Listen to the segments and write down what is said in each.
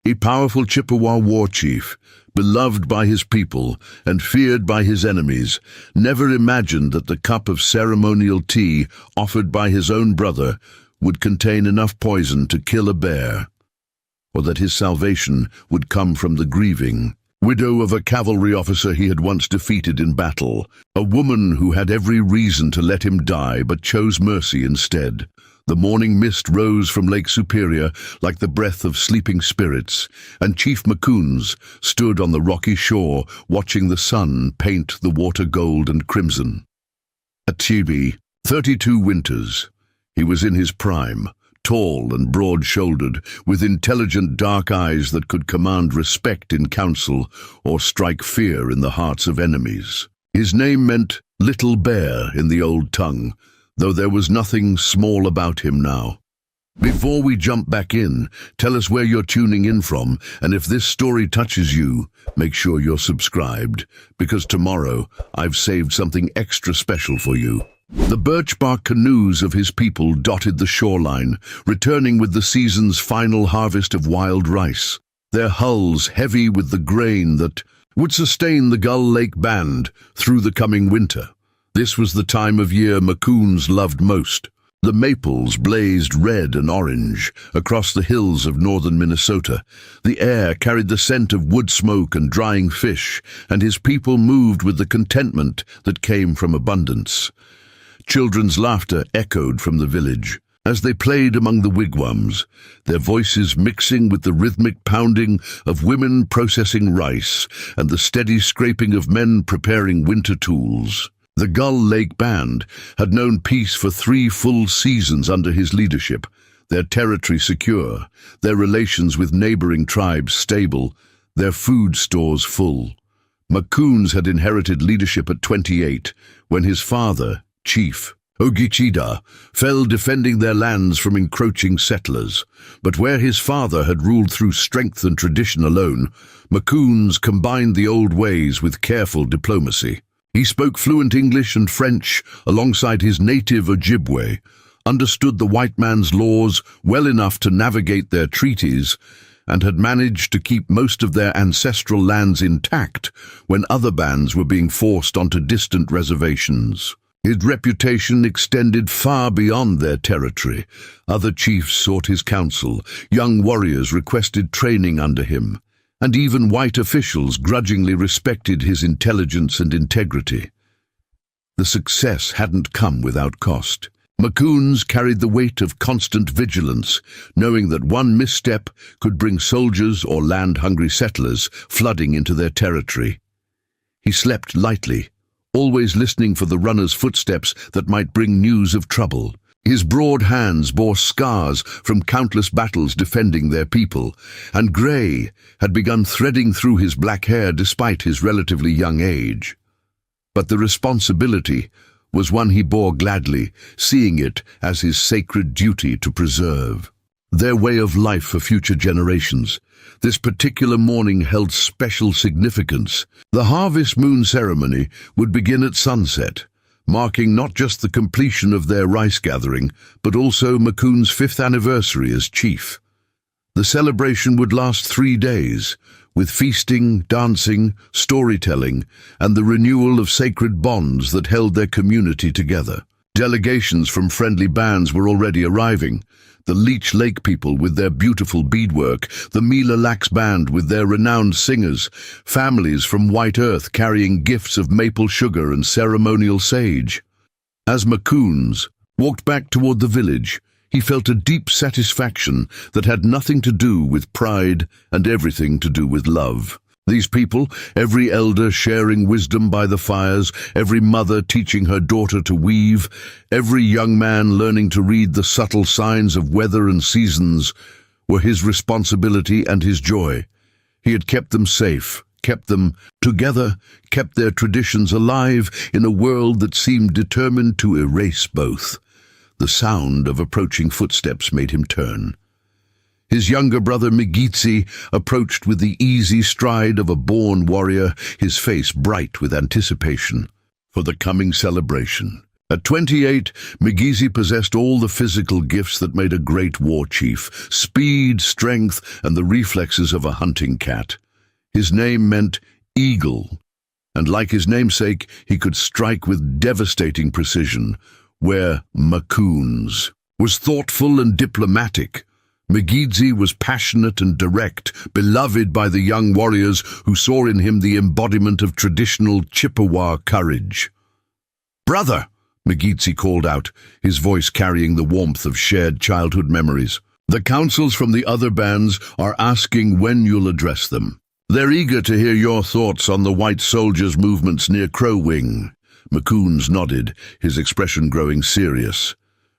A powerful Chippewa war chief, beloved by his people and feared by his enemies, never imagined that the cup of ceremonial tea offered by his own brother would contain enough poison to kill a bear, or that his salvation would come from the grieving widow of a cavalry officer he had once defeated in battle, a woman who had every reason to let him die but chose mercy instead. The morning mist rose from Lake Superior like the breath of sleeping spirits, and Chief McCoons stood on the rocky shore watching the sun paint the water gold and crimson. At Chippewa, 32 winters, he was in his prime, tall and broad-shouldered, with intelligent dark eyes that could command respect in council or strike fear in the hearts of enemies. His name meant Little Bear in the old tongue, though there was nothing small about him now. Before we jump back in, tell us where you're tuning in from, and if this story touches you, make sure you're subscribed, because tomorrow I've saved something extra special for you. The birch-bark canoes of his people dotted the shoreline, returning with the season's final harvest of wild rice, their hulls heavy with the grain that would sustain the Gull Lake Band through the coming winter. This was the time of year McCoons loved most. The maples blazed red and orange across the hills of northern Minnesota. The air carried the scent of wood smoke and drying fish, and his people moved with the contentment that came from abundance. Children's laughter echoed from the village as they played among the wigwams, their voices mixing with the rhythmic pounding of women processing rice and the steady scraping of men preparing winter tools. The Gull Lake Band had known peace for 3 full seasons under his leadership, their territory secure, their relations with neighboring tribes stable, their food stores full. McCoons had inherited leadership at 28, when his father, Chief Ogichida, fell defending their lands from encroaching settlers. But where his father had ruled through strength and tradition alone, McCoons combined the old ways with careful diplomacy. He spoke fluent English and French alongside his native Ojibwe, understood the white man's laws well enough to navigate their treaties, and had managed to keep most of their ancestral lands intact when other bands were being forced onto distant reservations. His reputation extended far beyond their territory. Other chiefs sought his counsel, young warriors requested training under him, and even white officials grudgingly respected his intelligence and integrity. The success hadn't come without cost. McCoons carried the weight of constant vigilance, knowing that one misstep could bring soldiers or land-hungry settlers flooding into their territory. He slept lightly, always listening for the runner's footsteps that might bring news of trouble. His broad hands bore scars from countless battles defending their people, and grey had begun threading through his black hair despite his relatively young age. But the responsibility was one he bore gladly, seeing it as his sacred duty to preserve their way of life for future generations. This particular morning held special significance. The harvest moon ceremony would begin at sunset, marking not just the completion of their rice gathering, but also McCoons' 5th anniversary as chief. The celebration would last 3 days, with feasting, dancing, storytelling, and the renewal of sacred bonds that held their community together. Delegations from friendly bands were already arriving. The Leech Lake people with their beautiful beadwork, the Mila Lax Band with their renowned singers, families from White Earth carrying gifts of maple sugar and ceremonial sage. As McCoons walked back toward the village, he felt a deep satisfaction that had nothing to do with pride and everything to do with love. These people, every elder sharing wisdom by the fires, every mother teaching her daughter to weave, every young man learning to read the subtle signs of weather and seasons, were his responsibility and his joy. He had kept them safe, kept them together, kept their traditions alive in a world that seemed determined to erase both. The sound of approaching footsteps made him turn. His younger brother Migitsi approached with the easy stride of a born warrior, his face bright with anticipation for the coming celebration. At 28, Migizi possessed all the physical gifts that made a great war chief: speed, strength, and the reflexes of a hunting cat. His name meant eagle, and like his namesake, he could strike with devastating precision, where Macoons was thoughtful and diplomatic. Migizi was passionate and direct, beloved by the young warriors who saw in him the embodiment of traditional Chippewa courage. "Brother!" Migizi called out, his voice carrying the warmth of shared childhood memories. "The councils from the other bands are asking when you'll address them. They're eager to hear your thoughts on the white soldiers' movements near Crow Wing." Macoons nodded, his expression growing serious.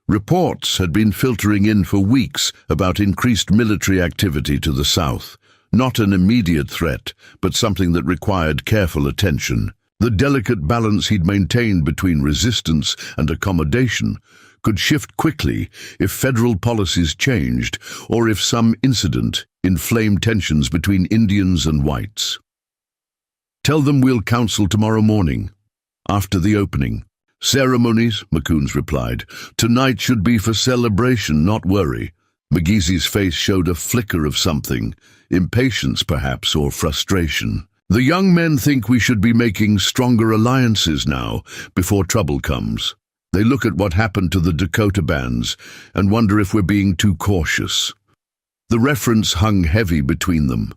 Reports had been filtering in for weeks about increased military activity to the south. Not an immediate threat, but something that required careful attention. The delicate balance he'd maintained between resistance and accommodation could shift quickly if federal policies changed or if some incident inflamed tensions between Indians and whites. "Tell them we'll council tomorrow morning, after the opening." "Ceremonies," Macoons replied. "Tonight should be for celebration, not worry." Migizi's face showed a flicker of something, impatience perhaps, or frustration. "The young men think we should be making stronger alliances now, before trouble comes. They look at what happened to the Dakota bands and wonder if we're being too cautious." The reference hung heavy between them.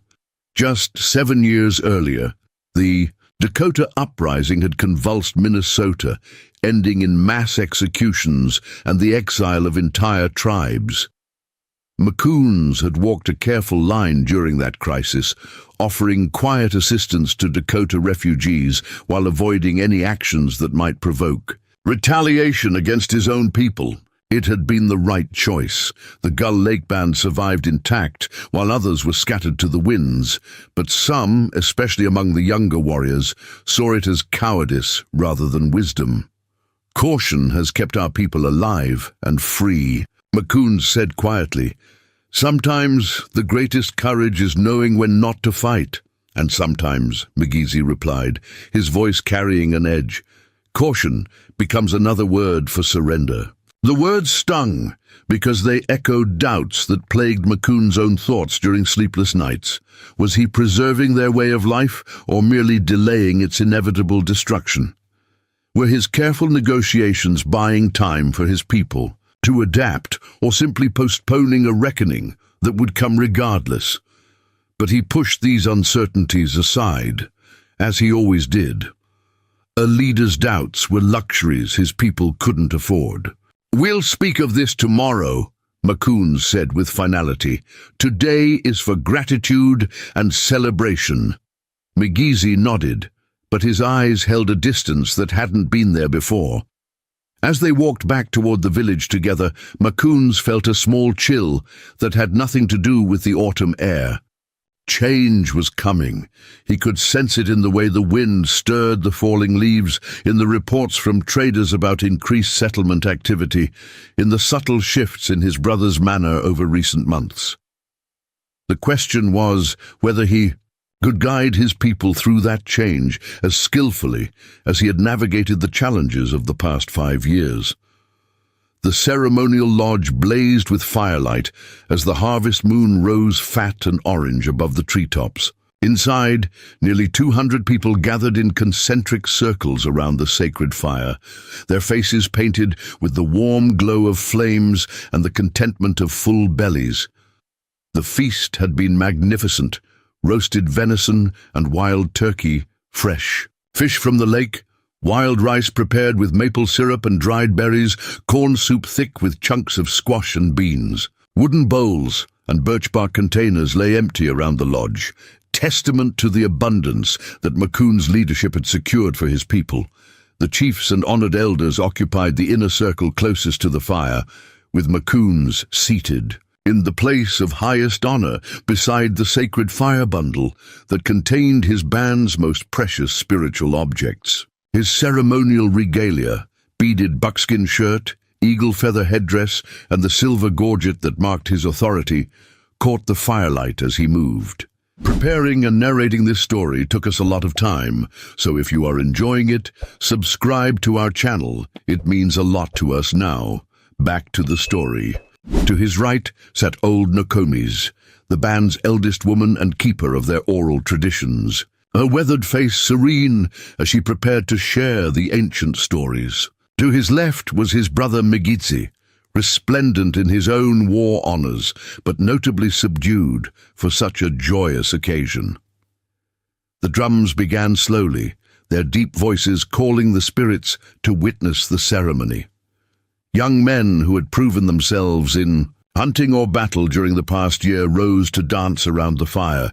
Just 7 years earlier, the Dakota Uprising had convulsed Minnesota, ending in mass executions and the exile of entire tribes. Macoons had walked a careful line during that crisis, offering quiet assistance to Dakota refugees while avoiding any actions that might provoke retaliation against his own people. It had been the right choice. The Gull Lake Band survived intact, while others were scattered to the winds, but some, especially among the younger warriors, saw it as cowardice rather than wisdom. "Caution has kept our people alive and free," Macoons said quietly. "Sometimes the greatest courage is knowing when not to fight." "And sometimes," Migizi replied, his voice carrying an edge, "caution becomes another word for surrender." The words stung because they echoed doubts that plagued Macoon's own thoughts during sleepless nights. Was he preserving their way of life or merely delaying its inevitable destruction? Were his careful negotiations buying time for his people to adapt, or simply postponing a reckoning that would come regardless? But he pushed these uncertainties aside, as he always did. A leader's doubts were luxuries his people couldn't afford. "We'll speak of this tomorrow," Macoons said with finality. "Today is for gratitude and celebration." Migizi nodded, but his eyes held a distance that hadn't been there before. As they walked back toward the village together, Macoons felt a small chill that had nothing to do with the autumn air. Change was coming. He could sense it in the way the wind stirred the falling leaves, in the reports from traders about increased settlement activity, in the subtle shifts in his brother's manner over recent months. The question was whether he could guide his people through that change as skillfully as he had navigated the challenges of the past 5 years. The ceremonial lodge blazed with firelight as the harvest moon rose fat and orange above the treetops. Inside, nearly 200 people gathered in concentric circles around the sacred fire, their faces painted with the warm glow of flames and the contentment of full bellies. The feast had been magnificent: roasted venison and wild turkey, fresh, fish from the lake, wild rice prepared with maple syrup and dried berries, corn soup thick with chunks of squash and beans. Wooden bowls and birch-bark containers lay empty around the lodge, testament to the abundance that Macoon's leadership had secured for his people. The chiefs and honored elders occupied the inner circle closest to the fire, with Macoons seated in the place of highest honor beside the sacred fire bundle that contained his band's most precious spiritual objects. His ceremonial regalia, beaded buckskin shirt, eagle feather headdress, and the silver gorget that marked his authority, caught the firelight as he moved. Preparing and narrating this story took us a lot of time, so if you are enjoying it, subscribe to our channel. It means a lot to us now. Back to the story. To his right sat old Nokomis, the band's eldest woman and keeper of their oral traditions, her weathered face serene as she prepared to share the ancient stories. To his left was his brother Megidzi, resplendent in his own war honors, but notably subdued for such a joyous occasion. The drums began slowly, their deep voices calling the spirits to witness the ceremony. Young men who had proven themselves in hunting or battle during the past year rose to dance around the fire,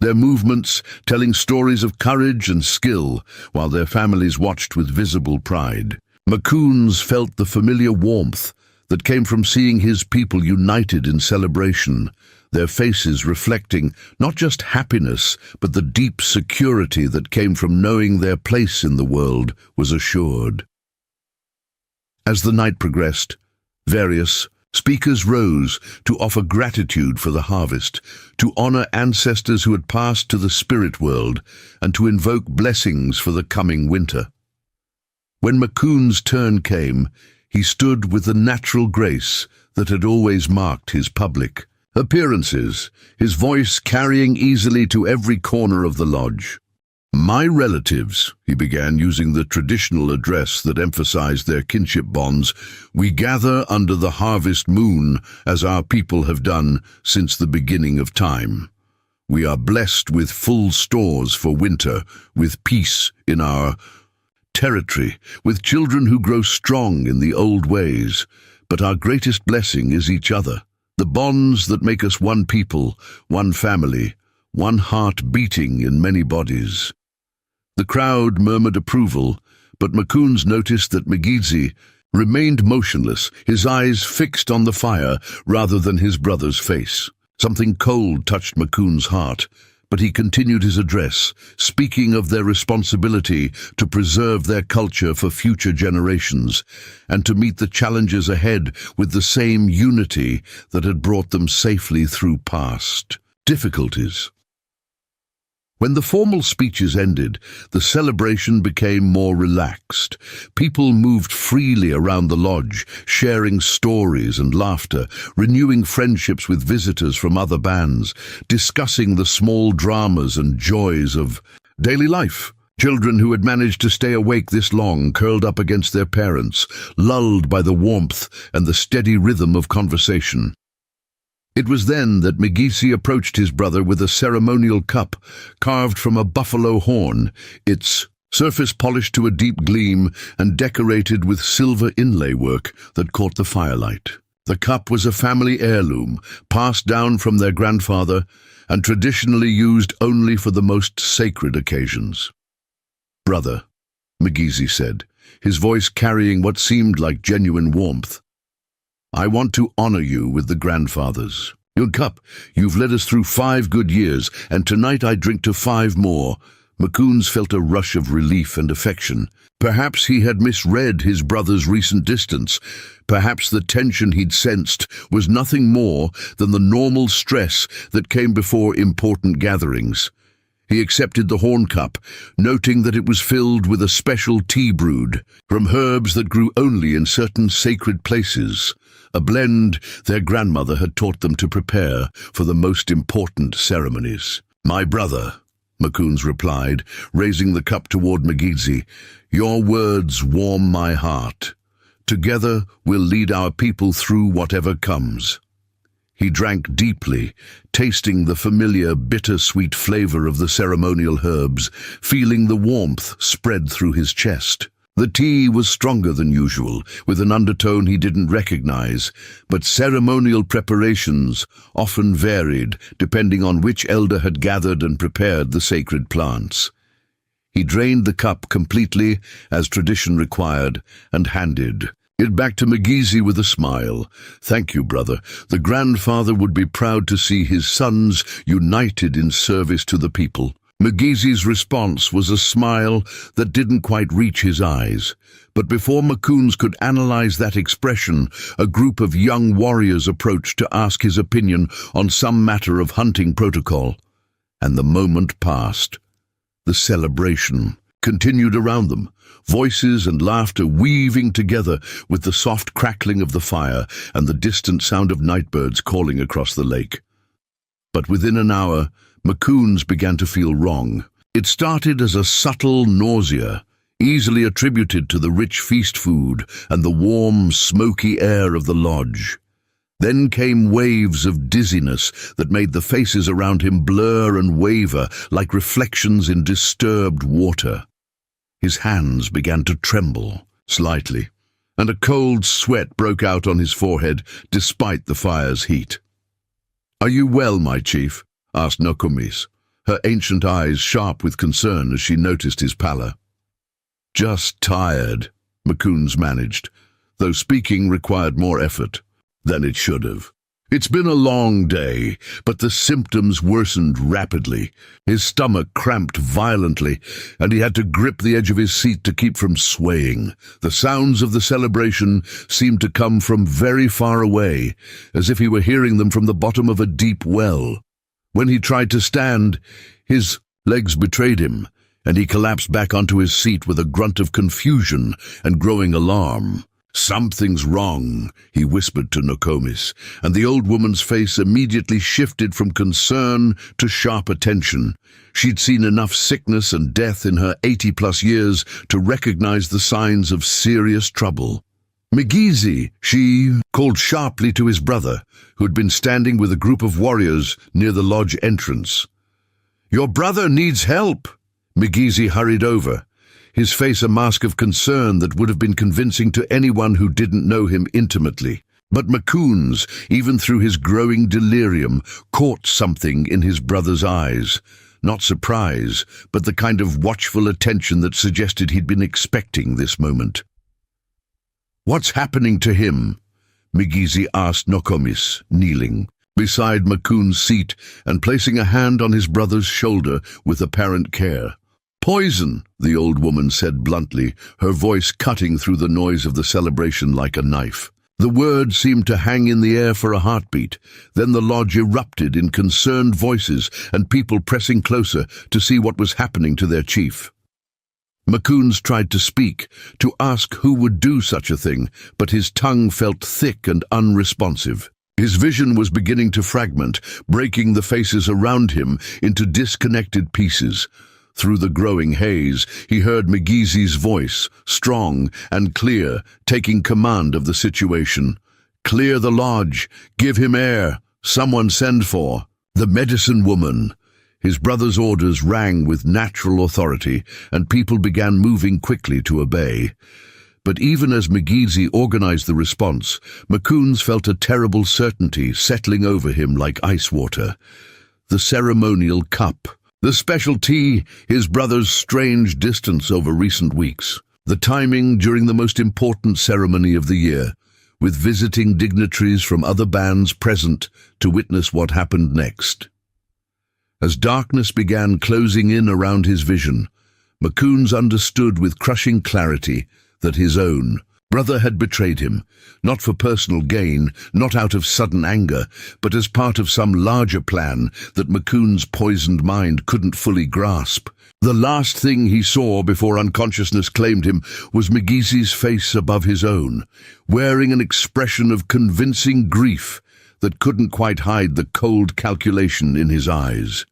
their movements telling stories of courage and skill, while their families watched with visible pride. Macoons felt the familiar warmth that came from seeing his people united in celebration, their faces reflecting not just happiness, but the deep security that came from knowing their place in the world was assured. As the night progressed, various speakers rose to offer gratitude for the harvest, to honor ancestors who had passed to the spirit world, and to invoke blessings for the coming winter. When Macoon's turn came, he stood with the natural grace that had always marked his public appearances, his voice carrying easily to every corner of the lodge. "My relatives," he began using the traditional address that emphasized their kinship bonds, "we gather under the harvest moon as our people have done since the beginning of time. We are blessed with full stores for winter, with peace in our territory, with children who grow strong in the old ways. But our greatest blessing is each other, the bonds that make us one people, one family, one heart beating in many bodies." The crowd murmured approval, but Macoons noticed that Megidzi remained motionless, his eyes fixed on the fire rather than his brother's face. Something cold touched Macoon's heart, but he continued his address, speaking of their responsibility to preserve their culture for future generations and to meet the challenges ahead with the same unity that had brought them safely through past difficulties. When the formal speeches ended, the celebration became more relaxed. People moved freely around the lodge, sharing stories and laughter, renewing friendships with visitors from other bands, discussing the small dramas and joys of daily life. Children who had managed to stay awake this long curled up against their parents, lulled by the warmth and the steady rhythm of conversation. It was then that Megidzi approached his brother with a ceremonial cup carved from a buffalo horn, its surface polished to a deep gleam and decorated with silver inlay work that caught the firelight. The cup was a family heirloom, passed down from their grandfather and traditionally used only for the most sacred occasions. "Brother," Megidzi said, his voice carrying what seemed like genuine warmth, "I want to honor you with the grandfathers. Your cup, you've led us through 5 good years, and tonight I drink to 5 more. Macoons felt a rush of relief and affection. Perhaps he had misread his brother's recent distance. Perhaps the tension he'd sensed was nothing more than the normal stress that came before important gatherings. He accepted the horn cup, noting that it was filled with a special tea brewed from herbs that grew only in certain sacred places, a blend their grandmother had taught them to prepare for the most important ceremonies. "My brother," Macoons replied, raising the cup toward Megidzi, "your words warm my heart. Together we'll lead our people through whatever comes." He drank deeply, tasting the familiar bitter-sweet flavor of the ceremonial herbs, feeling the warmth spread through his chest. The tea was stronger than usual, with an undertone he didn't recognize, but ceremonial preparations often varied depending on which elder had gathered and prepared the sacred plants. He drained the cup completely, as tradition required, and handed it back to Megidzi with a smile. "Thank you, brother. The grandfather would be proud to see his sons united in service to the people." Megidzi's response was a smile that didn't quite reach his eyes. But before Macoons could analyze that expression, a group of young warriors approached to ask his opinion on some matter of hunting protocol. And the moment passed. The celebration continued around them, voices and laughter weaving together with the soft crackling of the fire and the distant sound of nightbirds calling across the lake. But within an hour, McCoons began to feel wrong. It started as a subtle nausea, easily attributed to the rich feast food and the warm, smoky air of the lodge. Then came waves of dizziness that made the faces around him blur and waver like reflections in disturbed water. His hands began to tremble, slightly, and a cold sweat broke out on his forehead despite the fire's heat. "Are you well, my chief?" asked Nokomis, her ancient eyes sharp with concern as she noticed his pallor. "Just tired," McCoons managed, though speaking required more effort than it should have. "It's been a long day, but the symptoms worsened rapidly. His stomach cramped violently, and he had to grip the edge of his seat to keep from swaying. The sounds of the celebration seemed to come from very far away, as if he were hearing them from the bottom of a deep well. When he tried to stand, his legs betrayed him, and he collapsed back onto his seat with a grunt of confusion and growing alarm. "Something's wrong," he whispered to Nokomis, and the old woman's face immediately shifted from concern to sharp attention. She'd seen enough sickness and death in her 80-plus years to recognize the signs of serious trouble. "Migizi," she called sharply to his brother, who'd been standing with a group of warriors near the lodge entrance. "Your brother needs help." Migizi hurried over, his face a mask of concern that would have been convincing to anyone who didn't know him intimately. But McCoons, even through his growing delirium, caught something in his brother's eyes. Not surprise, but the kind of watchful attention that suggested he'd been expecting this moment. "What's happening to him?" Migizi asked Nokomis, kneeling beside McCoon's seat and placing a hand on his brother's shoulder with apparent care. "Poison," the old woman said bluntly, her voice cutting through the noise of the celebration like a knife. The word seemed to hang in the air for a heartbeat. Then the lodge erupted in concerned voices and people pressing closer to see what was happening to their chief. McCoons tried to speak, to ask who would do such a thing, but his tongue felt thick and unresponsive. His vision was beginning to fragment, breaking the faces around him into disconnected pieces. Through the growing haze, he heard Migizi's voice, strong and clear, taking command of the situation. "Clear the lodge. Give him air. Someone send for the medicine woman." His brother's orders rang with natural authority, and people began moving quickly to obey. But even as Migizi organized the response, McCoons felt a terrible certainty settling over him like ice water. The ceremonial cup. The special tea, his brother's strange distance over recent weeks. The timing during the most important ceremony of the year, with visiting dignitaries from other bands present to witness what happened next. As darkness began closing in around his vision, McCoons understood with crushing clarity that his own brother had betrayed him, not for personal gain, not out of sudden anger, but as part of some larger plan that McCoon's poisoned mind couldn't fully grasp. The last thing he saw before unconsciousness claimed him was Migizi's face above his own, wearing an expression of convincing grief that couldn't quite hide the cold calculation in his eyes.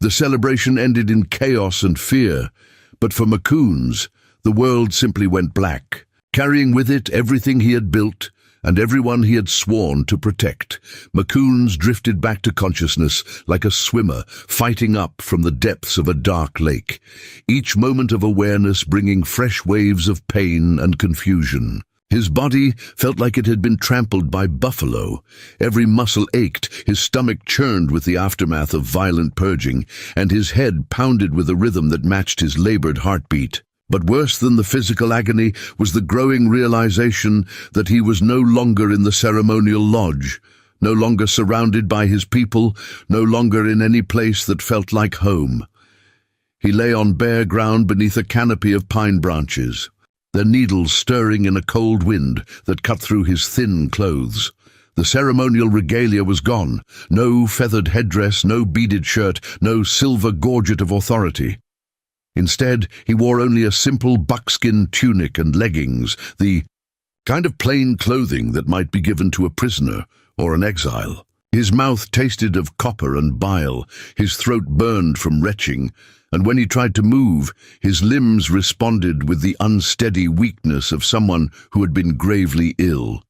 The celebration ended in chaos and fear, but for McCoons, the world simply went black, carrying with it everything he had built and everyone he had sworn to protect. McCoons drifted back to consciousness like a swimmer fighting up from the depths of a dark lake, each moment of awareness bringing fresh waves of pain and confusion. His body felt like it had been trampled by buffalo. Every muscle ached, his stomach churned with the aftermath of violent purging, and his head pounded with a rhythm that matched his labored heartbeat. But worse than the physical agony was the growing realization that he was no longer in the ceremonial lodge, no longer surrounded by his people, no longer in any place that felt like home. He lay on bare ground beneath a canopy of pine branches, their needles stirring in a cold wind that cut through his thin clothes. The ceremonial regalia was gone. No feathered headdress, no beaded shirt, no silver gorget of authority. Instead, he wore only a simple buckskin tunic and leggings, the kind of plain clothing that might be given to a prisoner or an exile. His mouth tasted of copper and bile, his throat burned from retching, and when he tried to move, his limbs responded with the unsteady weakness of someone who had been gravely ill.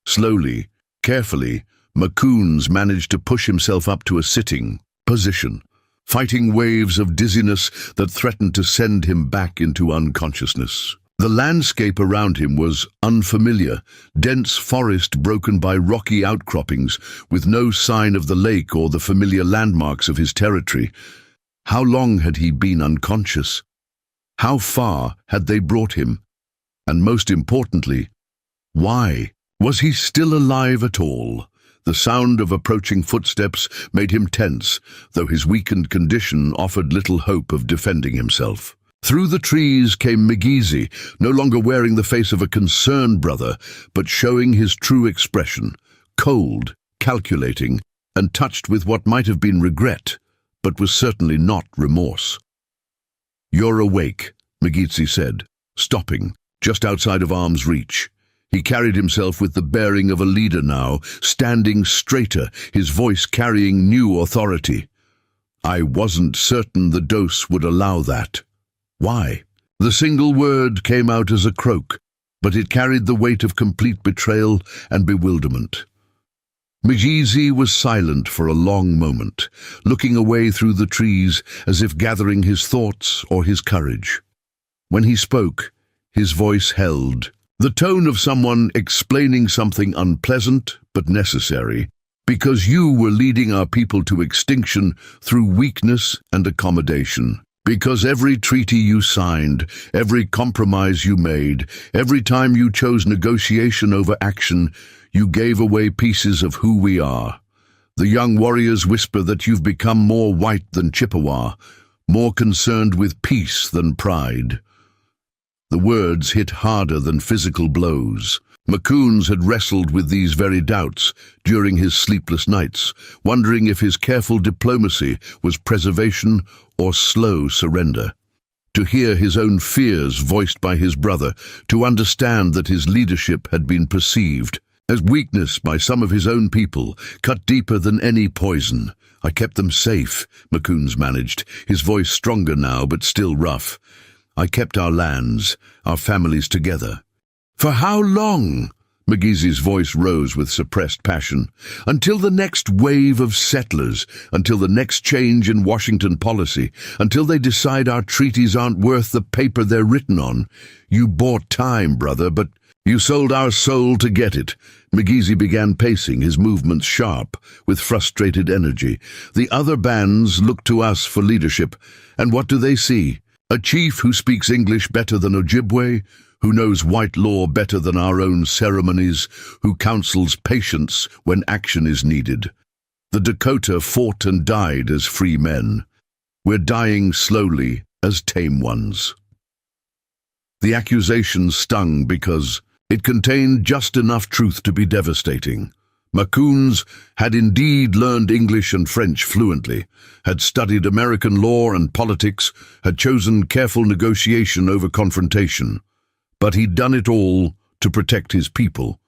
Slowly, carefully, Macoons managed to push himself up to a sitting position, fighting waves of dizziness that threatened to send him back into unconsciousness. The landscape around him was unfamiliar, dense forest broken by rocky outcroppings, with no sign of the lake or the familiar landmarks of his territory. How long had he been unconscious? How far had they brought him? And most importantly, why? Was he still alive at all? The sound of approaching footsteps made him tense, though his weakened condition offered little hope of defending himself. Through the trees came McGeezy, no longer wearing the face of a concerned brother, but showing his true expression, cold, calculating, and touched with what might have been regret, but was certainly not remorse. "You're awake," McGeezy said, stopping, just outside of arm's reach. He carried himself with the bearing of a leader now, standing straighter, his voice carrying new authority. "I wasn't certain the dose would allow that." "Why?" The single word came out as a croak, but it carried the weight of complete betrayal and bewilderment. McGeezy was silent for a long moment, looking away through the trees as if gathering his thoughts or his courage. When he spoke, his voice held, the tone of someone explaining something unpleasant but necessary, because you were leading our people to extinction through weakness and accommodation. Because every treaty you signed, every compromise you made, every time you chose negotiation over action, you gave away pieces of who we are. The young warriors whisper that you've become more white than Chippewa, more concerned with peace than pride. The words hit harder than physical blows. Macoons had wrestled with these very doubts during his sleepless nights, wondering if his careful diplomacy was preservation or slow surrender. To hear his own fears voiced by his brother, to understand that his leadership had been perceived as weakness by some of his own people, cut deeper than any poison. "I kept them safe," Macoons managed, his voice stronger now but still rough. "I kept our lands, our families together." "For how long?" McGeezy's voice rose with suppressed passion. "Until the next wave of settlers, until the next change in Washington policy, until they decide our treaties aren't worth the paper they're written on. You bought time, brother, but you sold our soul to get it." McGeezy began pacing, his movements sharp, with frustrated energy. "The other bands look to us for leadership, and what do they see? A chief who speaks English better than Ojibwe, who knows white law better than our own ceremonies, who counsels patience when action is needed. The Dakota fought and died as free men. We're dying slowly as tame ones." The accusation stung because it contained just enough truth to be devastating. Macoons had indeed learned English and French fluently, had studied American law and politics, had chosen careful negotiation over confrontation. But he'd done it all to protect his people,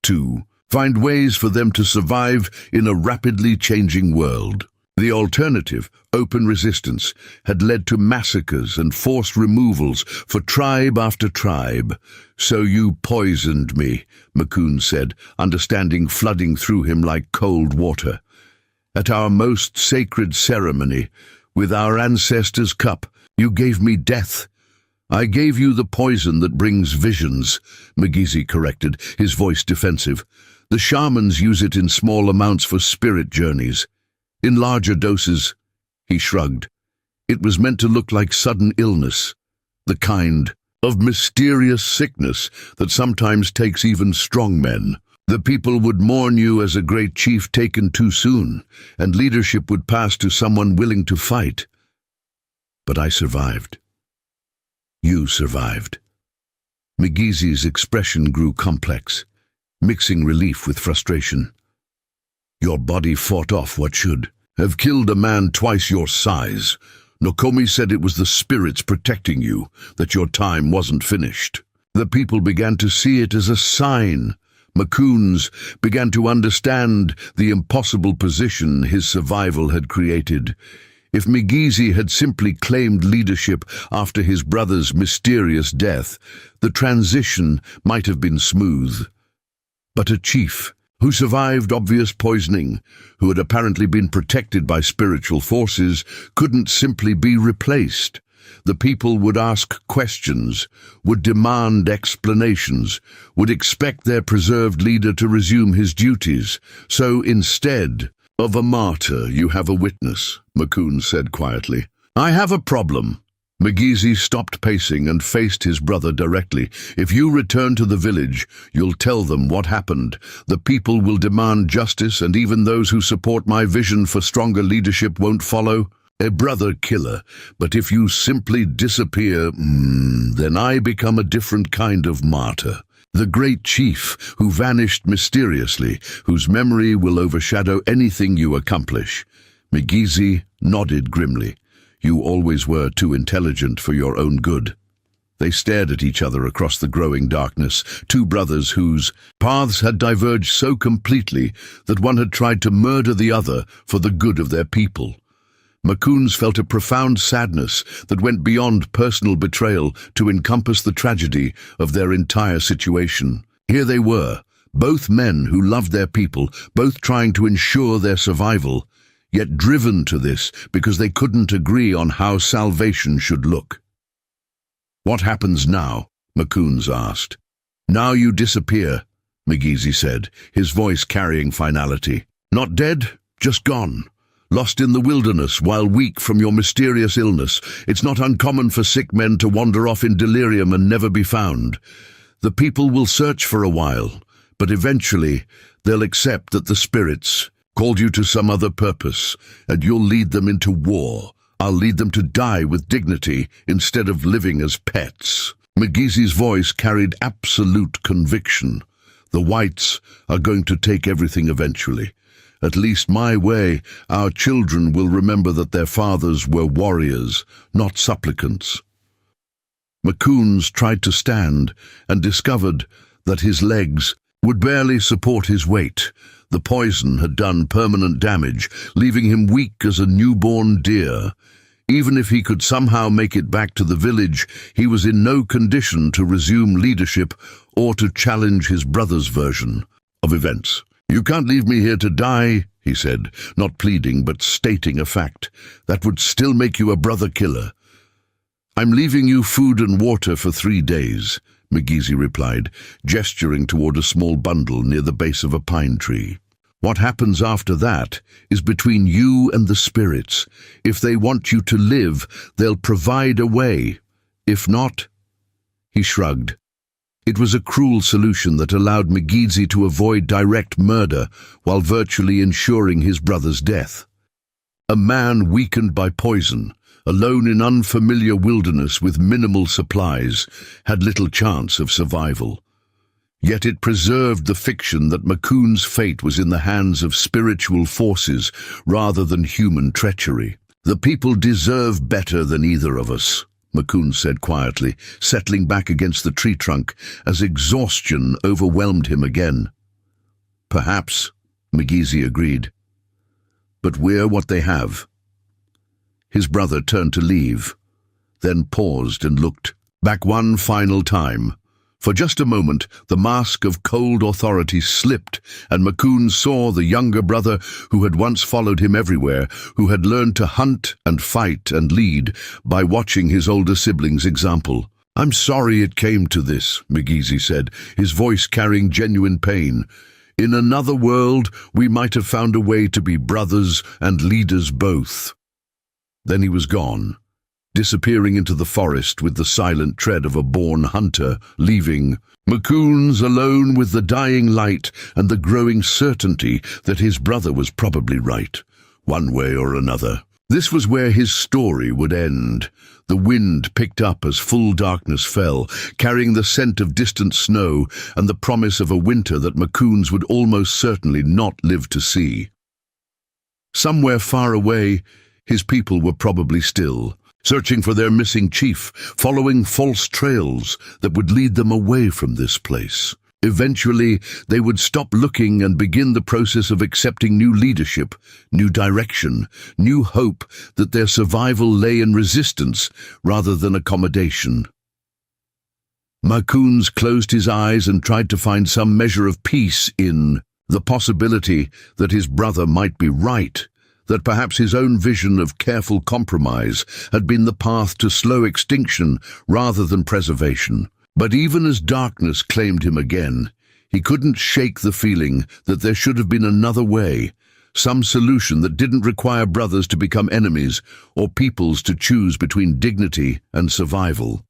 to find ways for them to survive in a rapidly changing world. The alternative, open resistance, had led to massacres and forced removals for tribe after tribe. "So you poisoned me," Macoon said, understanding flooding through him like cold water. "At our most sacred ceremony, with our ancestors' cup, you gave me death." "I gave you the poison that brings visions," McGeezy corrected, his voice defensive. "The shamans use it in small amounts for spirit journeys. In larger doses," he shrugged, "it was meant to look like sudden illness, the kind of mysterious sickness that sometimes takes even strong men. The people would mourn you as a great chief taken too soon, and leadership would pass to someone willing to fight. But I survived. You survived." McGeezy's expression grew complex. mixing relief with frustration. Your body fought off what should have killed a man twice your size. Nokomi said it was the spirits protecting you, that your time wasn't finished. The people began to see it as a sign. Macoons began to understand the impossible position his survival had created. If Migizi had simply claimed leadership after his brother's mysterious death, the transition might have been smooth. But a chief who survived obvious poisoning, who had apparently been protected by spiritual forces, couldn't simply be replaced. The people would ask questions, would demand explanations, would expect their preserved leader to resume his duties. So instead of a martyr, you have a witness, Macoon said quietly. I have a problem. Migizi stopped pacing and faced his brother directly. If you return to the village, you'll tell them what happened. The people will demand justice, and even those who support my vision for stronger leadership won't follow. A brother killer. But if you simply disappear, then I become a different kind of martyr. The great chief who vanished mysteriously, whose memory will overshadow anything you accomplish. Migizi nodded grimly. You always were too intelligent for your own good. They stared at each other across the growing darkness, two brothers whose paths had diverged so completely that one had tried to murder the other for the good of their people. Macoons felt a profound sadness that went beyond personal betrayal to encompass the tragedy of their entire situation. Here they were, both men who loved their people, both trying to ensure their survival, yet driven to this because they couldn't agree on how salvation should look. What happens now? Macoons asked. Now you disappear, Migizi said, his voice carrying finality. Not dead, just gone. Lost in the wilderness while weak from your mysterious illness. It's not uncommon for sick men to wander off in delirium and never be found. The people will search for a while, but eventually they'll accept that the spirits called you to some other purpose, and you'll lead them into war. I'll lead them to die with dignity instead of living as pets. Migizi's voice carried absolute conviction. The whites are going to take everything eventually. At least my way, our children will remember that their fathers were warriors, not supplicants. Macoons tried to stand and discovered that his legs would barely support his weight. The poison had done permanent damage, leaving him weak as a newborn deer. Even if he could somehow make it back to the village, he was in no condition to resume leadership or to challenge his brother's version of events. You can't leave me here to die, he said, not pleading but stating a fact. That would still make you a brother killer. I'm leaving you food and water for 3 days, Migizi replied, gesturing toward a small bundle near the base of a pine tree. What happens after that is between you and the spirits. If they want you to live, they'll provide a way. If not, he shrugged. It was a cruel solution that allowed Migizi to avoid direct murder while virtually ensuring his brother's death. A man weakened by poison, alone in unfamiliar wilderness with minimal supplies, had little chance of survival. Yet it preserved the fiction that Macoon's fate was in the hands of spiritual forces rather than human treachery. The people deserve better than either of us, Macoon said quietly, settling back against the tree trunk as exhaustion overwhelmed him again. Perhaps, Migizi agreed. But we're what they have. His brother turned to leave, then paused and looked back one final time. For just a moment, the mask of cold authority slipped, and Macoon saw the younger brother who had once followed him everywhere, who had learned to hunt and fight and lead by watching his older siblings' example. I'm sorry it came to this, Migizi said, his voice carrying genuine pain. In another world, we might have found a way to be brothers and leaders both. Then he was gone, disappearing into the forest with the silent tread of a born hunter, leaving Macoons alone with the dying light and the growing certainty that his brother was probably right, one way or another. This was where his story would end. The wind picked up as full darkness fell, carrying the scent of distant snow and the promise of a winter that Macoons would almost certainly not live to see. Somewhere far away, his people were probably still, searching for their missing chief, following false trails that would lead them away from this place. Eventually, they would stop looking and begin the process of accepting new leadership, new direction, new hope that their survival lay in resistance rather than accommodation. Macoons closed his eyes and tried to find some measure of peace in the possibility that his brother might be right, that perhaps his own vision of careful compromise had been the path to slow extinction rather than preservation. But even as darkness claimed him again, he couldn't shake the feeling that there should have been another way, some solution that didn't require brothers to become enemies or peoples to choose between dignity and survival.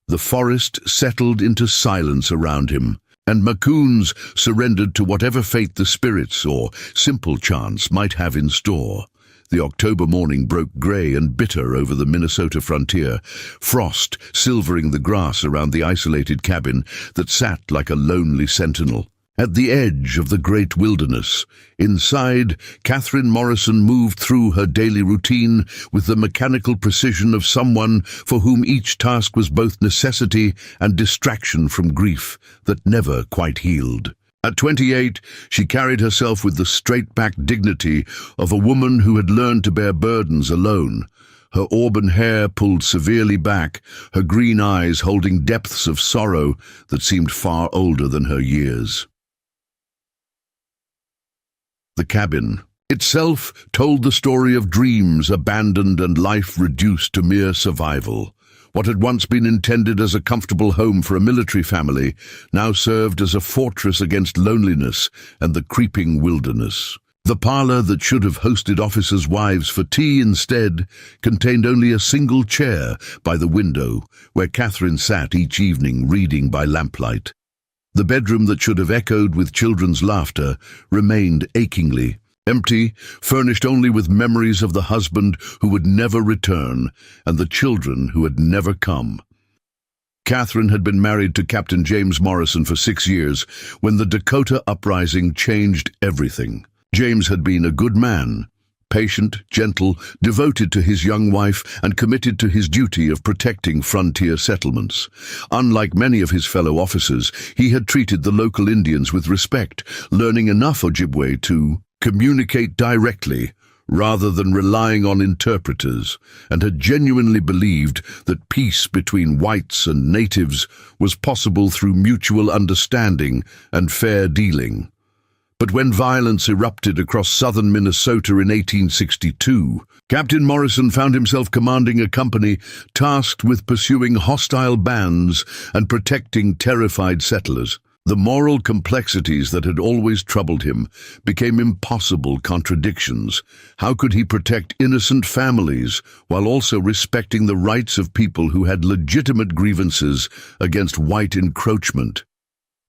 The forest settled into silence around him, and Macoons surrendered to whatever fate the spirits or simple chance might have in store. The October morning broke grey and bitter over the Minnesota frontier, frost silvering the grass around the isolated cabin that sat like a lonely sentinel. At the edge of the great wilderness, inside, Catherine Morrison moved through her daily routine with the mechanical precision of someone for whom each task was both necessity and distraction from grief that never quite healed. At 28, she carried herself with the straight-backed dignity of a woman who had learned to bear burdens alone, her auburn hair pulled severely back, her green eyes holding depths of sorrow that seemed far older than her years. The cabin itself told the story of dreams abandoned and life reduced to mere survival. What had once been intended as a comfortable home for a military family now served as a fortress against loneliness and the creeping wilderness. The parlor that should have hosted officers' wives for tea instead contained only a single chair by the window where Catherine sat each evening reading by lamplight. The bedroom that should have echoed with children's laughter remained achingly empty, furnished only with memories of the husband who would never return and the children who had never come. Catherine had been married to Captain James Morrison for 6 years when the Dakota Uprising changed everything. James had been a good man, patient, gentle, devoted to his young wife and committed to his duty of protecting frontier settlements. Unlike many of his fellow officers, he had treated the local Indians with respect, learning enough Ojibwe to communicate directly rather than relying on interpreters, and had genuinely believed that peace between whites and natives was possible through mutual understanding and fair dealing. But when violence erupted across southern Minnesota in 1862, Captain Morrison found himself commanding a company tasked with pursuing hostile bands and protecting terrified settlers. The moral complexities that had always troubled him became impossible contradictions. How could he protect innocent families while also respecting the rights of people who had legitimate grievances against white encroachment?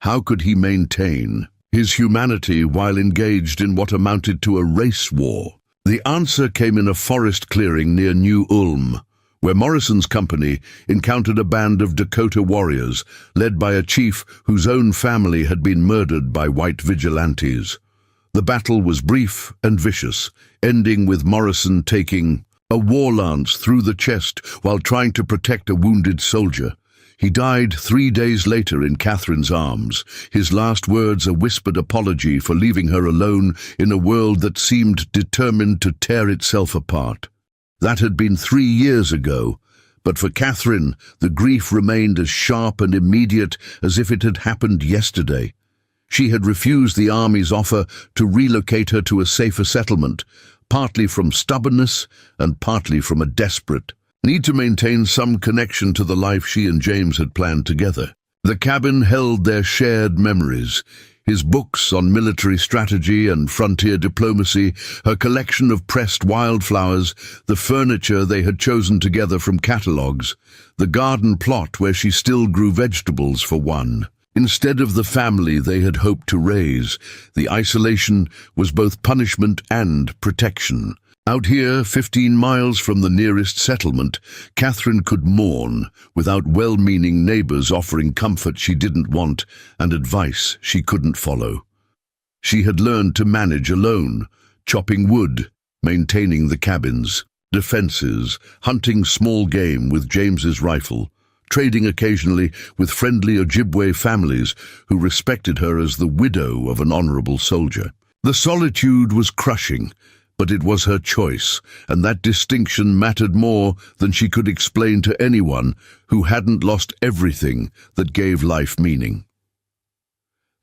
How could he maintain his humanity while engaged in what amounted to a race war? The answer came in a forest clearing near New Ulm, where Morrison's company encountered a band of Dakota warriors led by a chief whose own family had been murdered by white vigilantes. The battle was brief and vicious, ending with Morrison taking a war lance through the chest while trying to protect a wounded soldier. He died 3 days later in Catherine's arms, his last words a whispered apology for leaving her alone in a world that seemed determined to tear itself apart. That had been 3 years ago, but for Catherine, the grief remained as sharp and immediate as if it had happened yesterday. She had refused the Army's offer to relocate her to a safer settlement, partly from stubbornness and partly from a desperate need to maintain some connection to the life she and James had planned together. The cabin held their shared memories, his books on military strategy and frontier diplomacy, her collection of pressed wildflowers, the furniture they had chosen together from catalogues, the garden plot where she still grew vegetables for one. Instead of the family they had hoped to raise, the isolation was both punishment and protection. Out here, 15 miles from the nearest settlement, Catherine could mourn without well-meaning neighbors offering comfort she didn't want and advice she couldn't follow. She had learned to manage alone, chopping wood, maintaining the cabins, defenses, hunting small game with James's rifle, trading occasionally with friendly Ojibwe families who respected her as the widow of an honorable soldier. The solitude was crushing, but it was her choice, and that distinction mattered more than she could explain to anyone who hadn't lost everything that gave life meaning.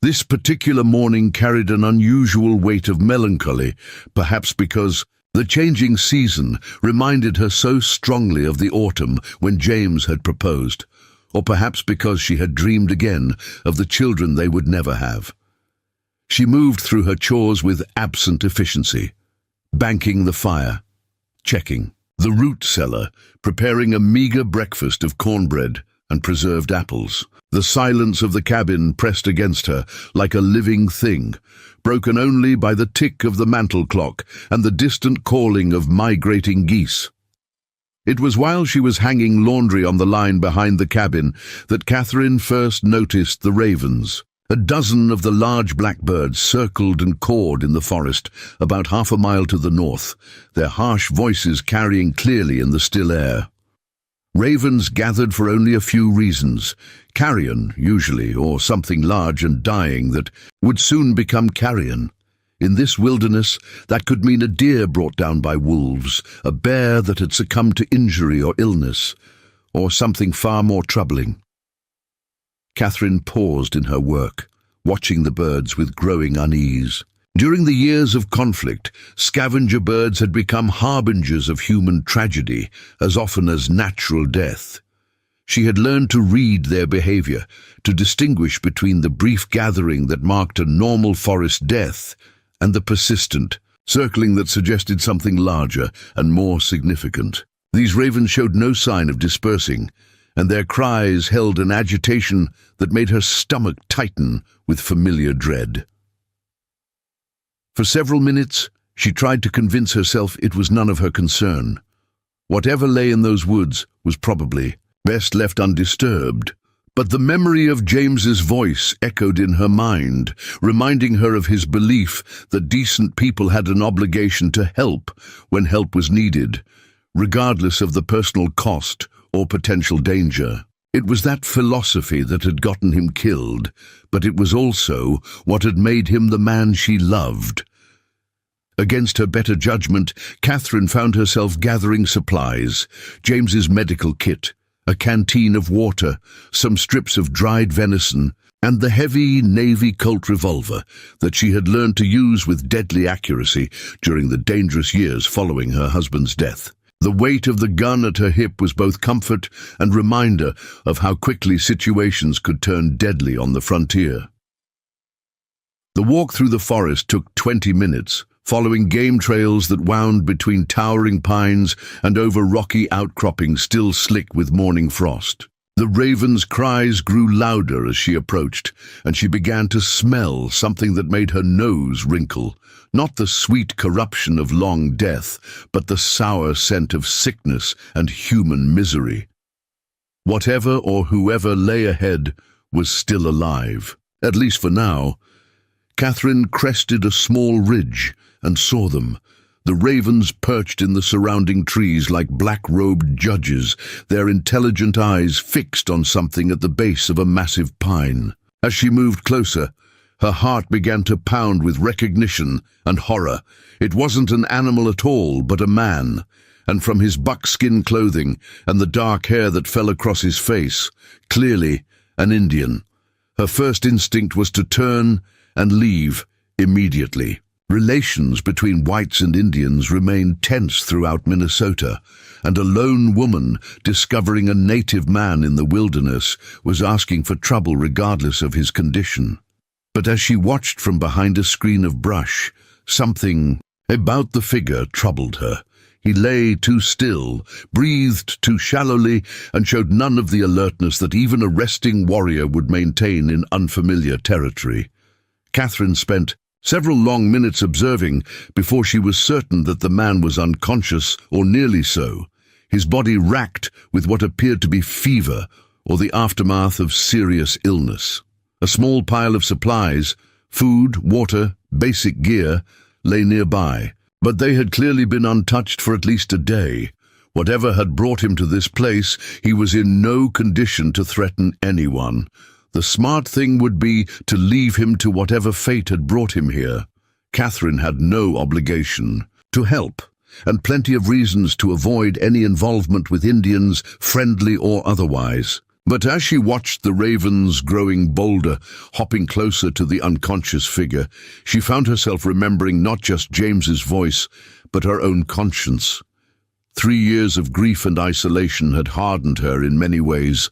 This particular morning carried an unusual weight of melancholy, perhaps because the changing season reminded her so strongly of the autumn when James had proposed, or perhaps because she had dreamed again of the children they would never have. She moved through her chores with absent efficiency, banking the fire, checking the root cellar, preparing a meager breakfast of cornbread and preserved apples. The silence of the cabin pressed against her like a living thing, broken only by the tick of the mantel clock and the distant calling of migrating geese. It was while she was hanging laundry on the line behind the cabin that Catherine first noticed the ravens. A dozen of the large blackbirds circled and cawed in the forest about half a mile to the north, their harsh voices carrying clearly in the still air. Ravens gathered for only a few reasons: carrion, usually, or something large and dying that would soon become carrion. In this wilderness, that could mean a deer brought down by wolves, a bear that had succumbed to injury or illness, or something far more troubling. Catherine paused in her work, watching the birds with growing unease. During the years of conflict, scavenger birds had become harbingers of human tragedy as often as natural death. She had learned to read their behavior, to distinguish between the brief gathering that marked a normal forest death and the persistent, circling that suggested something larger and more significant. These ravens showed no sign of dispersing, and their cries held an agitation that made her stomach tighten with familiar dread. For several minutes, she tried to convince herself it was none of her concern. Whatever lay in those woods was probably best left undisturbed. But the memory of James's voice echoed in her mind, reminding her of his belief that decent people had an obligation to help when help was needed, regardless of the personal cost or potential danger. It was that philosophy that had gotten him killed, but it was also what had made him the man she loved. Against her better judgment, Catherine found herself gathering supplies: James's medical kit, a canteen of water, some strips of dried venison, and the heavy Navy Colt revolver that she had learned to use with deadly accuracy during the dangerous years following her husband's death. The weight of the gun at her hip was both comfort and reminder of how quickly situations could turn deadly on the frontier. The walk through the forest took 20 minutes, following game trails that wound between towering pines and over rocky outcroppings still slick with morning frost. The raven's cries grew louder as she approached, and she began to smell something that made her nose wrinkle. Not the sweet corruption of long death, but the sour scent of sickness and human misery. Whatever or whoever lay ahead was still alive, at least for now. Catherine crested a small ridge and saw them. The ravens perched in the surrounding trees like black-robed judges, their intelligent eyes fixed on something at the base of a massive pine. As she moved closer, her heart began to pound with recognition and horror. It wasn't an animal at all, but a man, and from his buckskin clothing and the dark hair that fell across his face, clearly an Indian. Her first instinct was to turn and leave immediately. Relations between whites and Indians remained tense throughout Minnesota, and a lone woman discovering a native man in the wilderness was asking for trouble regardless of his condition. But as she watched from behind a screen of brush, something about the figure troubled her. He lay too still, breathed too shallowly, and showed none of the alertness that even a resting warrior would maintain in unfamiliar territory. Catherine spent several long minutes observing before she was certain that the man was unconscious or nearly so, his body racked with what appeared to be fever or the aftermath of serious illness. A small pile of supplies, food, water, basic gear, lay nearby, but they had clearly been untouched for at least a day. Whatever had brought him to this place, he was in no condition to threaten anyone. The smart thing would be to leave him to whatever fate had brought him here. Catherine had no obligation to help, and plenty of reasons to avoid any involvement with Indians, friendly or otherwise. But as she watched the ravens growing bolder, hopping closer to the unconscious figure, she found herself remembering not just James's voice, but her own conscience. 3 years of grief and isolation had hardened her in many ways,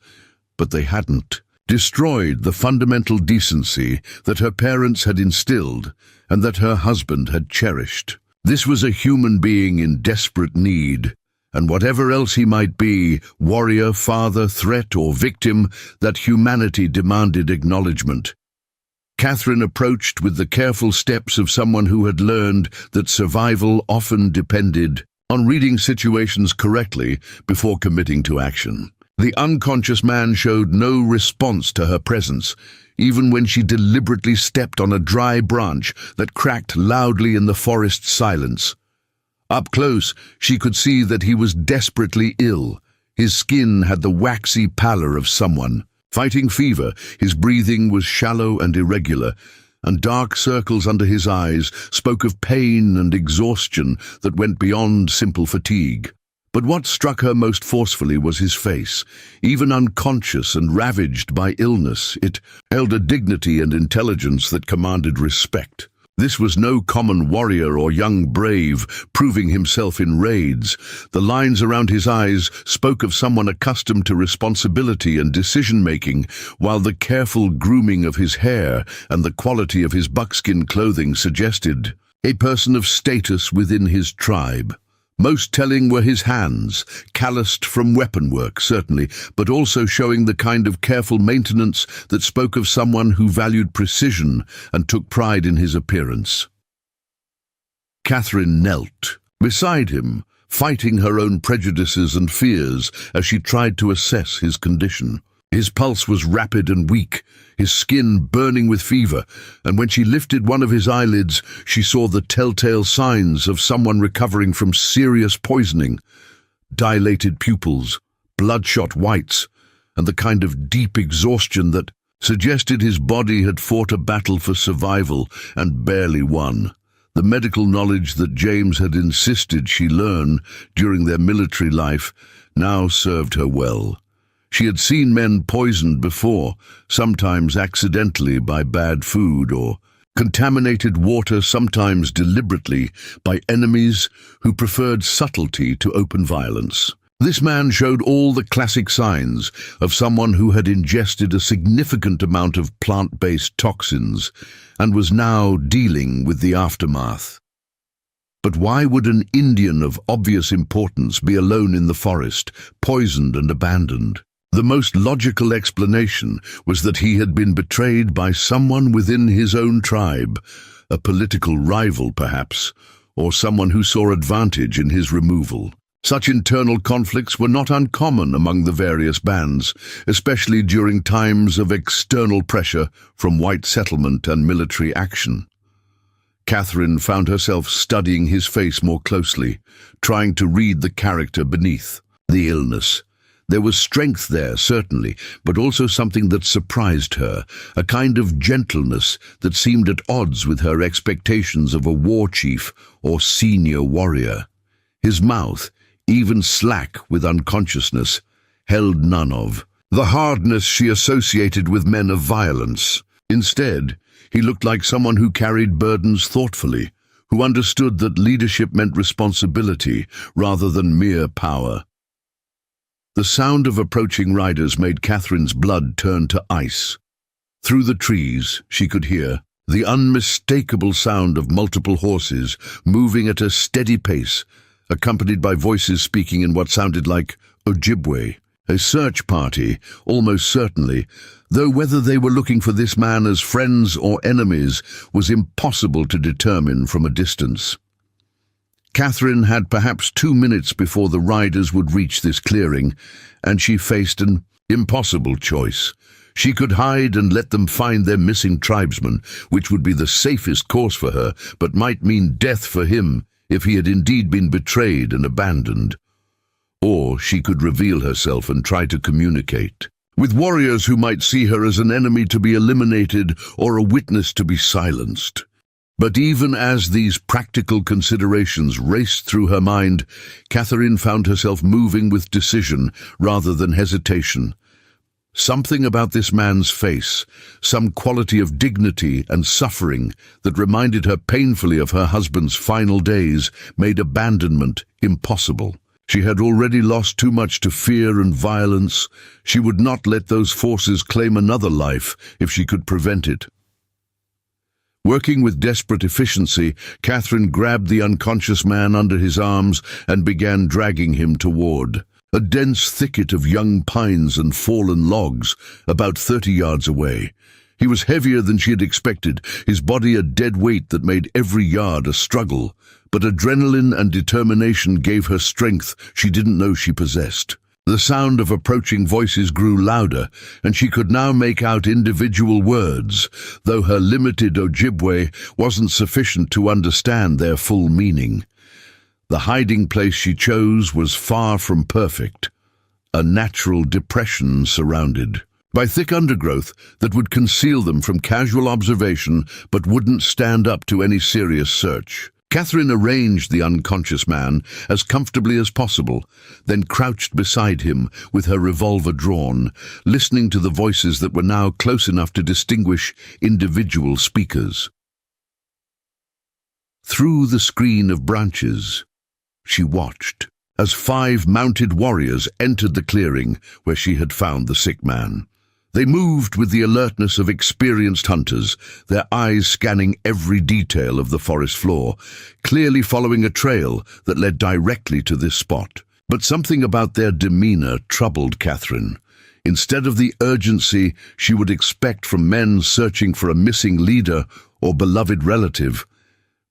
but they hadn't destroyed the fundamental decency that her parents had instilled and that her husband had cherished. This was a human being in desperate need, and whatever else he might be, warrior, father, threat, or victim, that humanity demanded acknowledgement. Catherine approached with the careful steps of someone who had learned that survival often depended on reading situations correctly before committing to action. The unconscious man showed no response to her presence, even when she deliberately stepped on a dry branch that cracked loudly in the forest silence. Up close, she could see that he was desperately ill. His skin had the waxy pallor of someone fighting fever. His breathing was shallow and irregular, and dark circles under his eyes spoke of pain and exhaustion that went beyond simple fatigue. But what struck her most forcefully was his face. Even unconscious and ravaged by illness, it held a dignity and intelligence that commanded respect. This was no common warrior or young brave proving himself in raids. The lines around his eyes spoke of someone accustomed to responsibility and decision-making, while the careful grooming of his hair and the quality of his buckskin clothing suggested a person of status within his tribe. Most telling were his hands, calloused from weapon work, certainly, but also showing the kind of careful maintenance that spoke of someone who valued precision and took pride in his appearance. Catherine knelt beside him, fighting her own prejudices and fears as she tried to assess his condition. His pulse was rapid and weak, his skin burning with fever, and when she lifted one of his eyelids, she saw the telltale signs of someone recovering from serious poisoning. Dilated pupils, bloodshot whites, and the kind of deep exhaustion that suggested his body had fought a battle for survival and barely won. The medical knowledge that James had insisted she learn during their military life now served her well. She had seen men poisoned before, sometimes accidentally by bad food or contaminated water, sometimes deliberately by enemies who preferred subtlety to open violence. This man showed all the classic signs of someone who had ingested a significant amount of plant-based toxins and was now dealing with the aftermath. But why would an Indian of obvious importance be alone in the forest, poisoned and abandoned? The most logical explanation was that he had been betrayed by someone within his own tribe, a political rival perhaps, or someone who saw advantage in his removal. Such internal conflicts were not uncommon among the various bands, especially during times of external pressure from white settlement and military action. Catherine found herself studying his face more closely, trying to read the character beneath the illness. There was strength there, certainly, but also something that surprised her, a kind of gentleness that seemed at odds with her expectations of a war chief or senior warrior. His mouth, even slack with unconsciousness, held none of the hardness she associated with men of violence. Instead, he looked like someone who carried burdens thoughtfully, who understood that leadership meant responsibility rather than mere power. The sound of approaching riders made Catherine's blood turn to ice. Through the trees, she could hear the unmistakable sound of multiple horses moving at a steady pace, accompanied by voices speaking in what sounded like Ojibwe, A search party, almost certainly, though whether they were looking for this man as friends or enemies was impossible to determine from a distance. Catherine had perhaps 2 minutes before the riders would reach this clearing, and she faced an impossible choice. She could hide and let them find their missing tribesman, which would be the safest course for her, but might mean death for him if he had indeed been betrayed and abandoned. Or she could reveal herself and try to communicate with warriors who might see her as an enemy to be eliminated or a witness to be silenced. But even as these practical considerations raced through her mind, Catherine found herself moving with decision rather than hesitation. Something about this man's face, some quality of dignity and suffering that reminded her painfully of her husband's final days, made abandonment impossible. She had already lost too much to fear and violence. She would not let those forces claim another life if she could prevent it. Working with desperate efficiency, Catherine grabbed the unconscious man under his arms and began dragging him toward a dense thicket of young pines and fallen logs about 30 yards away. He was heavier than she had expected, his body a dead weight that made every yard a struggle. But adrenaline and determination gave her strength she didn't know she possessed. The sound of approaching voices grew louder, and she could now make out individual words, though her limited Ojibwe wasn't sufficient to understand their full meaning. The hiding place she chose was far from perfect. A natural depression surrounded by thick undergrowth that would conceal them from casual observation but wouldn't stand up to any serious search. Catherine arranged the unconscious man as comfortably as possible, then crouched beside him with her revolver drawn, listening to the voices that were now close enough to distinguish individual speakers. Through the screen of branches, she watched as 5 mounted warriors entered the clearing where she had found the sick man. They moved with the alertness of experienced hunters, their eyes scanning every detail of the forest floor, clearly following a trail that led directly to this spot. But something about their demeanor troubled Catherine. Instead of the urgency she would expect from men searching for a missing leader or beloved relative,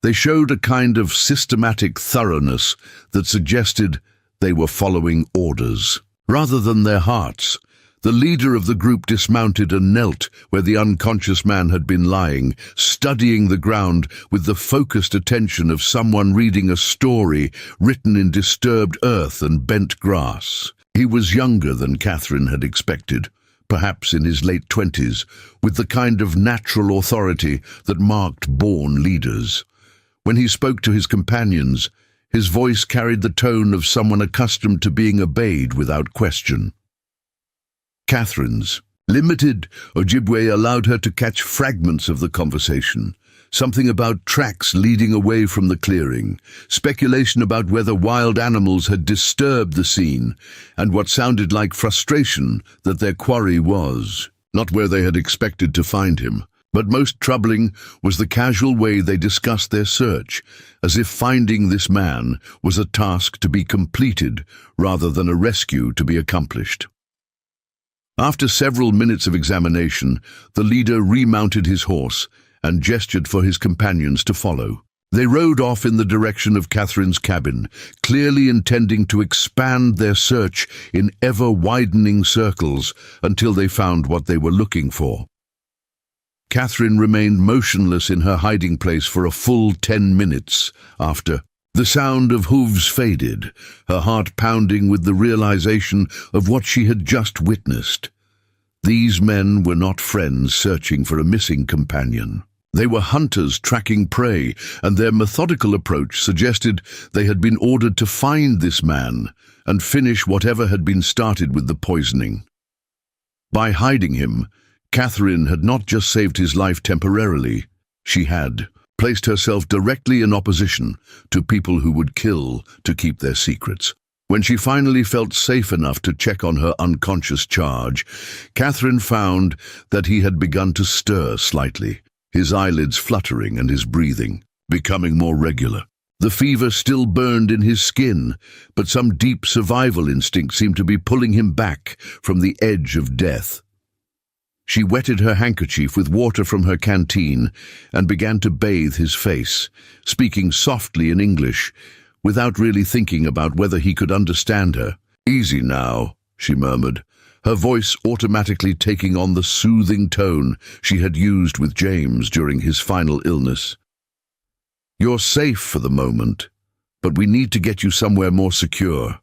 they showed a kind of systematic thoroughness that suggested they were following orders rather than their hearts. The leader of the group dismounted and knelt where the unconscious man had been lying, studying the ground with the focused attention of someone reading a story written in disturbed earth and bent grass. He was younger than Catherine had expected, perhaps in his late 20s, with the kind of natural authority that marked born leaders. When he spoke to his companions, his voice carried the tone of someone accustomed to being obeyed without question. Catherine's limited Ojibwe allowed her to catch fragments of the conversation, something about tracks leading away from the clearing, speculation about whether wild animals had disturbed the scene, and what sounded like frustration that their quarry was not where they had expected to find him. But most troubling was the casual way they discussed their search, as if finding this man was a task to be completed rather than a rescue to be accomplished. After several minutes of examination, the leader remounted his horse and gestured for his companions to follow. They rode off in the direction of Catherine's cabin, clearly intending to expand their search in ever-widening circles until they found what they were looking for. Catherine remained motionless in her hiding place for a full 10 minutes after the sound of hooves faded, her heart pounding with the realization of what she had just witnessed. These men were not friends searching for a missing companion. They were hunters tracking prey, and their methodical approach suggested they had been ordered to find this man and finish whatever had been started with the poisoning. By hiding him, Catherine had not just saved his life temporarily, she had placed herself directly in opposition to people who would kill to keep their secrets. When she finally felt safe enough to check on her unconscious charge, Catherine found that he had begun to stir slightly, his eyelids fluttering and his breathing becoming more regular. The fever still burned in his skin, but some deep survival instinct seemed to be pulling him back from the edge of death. She wetted her handkerchief with water from her canteen and began to bathe his face, speaking softly in English, without really thinking about whether he could understand her. "Easy now," she murmured, her voice automatically taking on the soothing tone she had used with James during his final illness. "You're safe for the moment, but we need to get you somewhere more secure.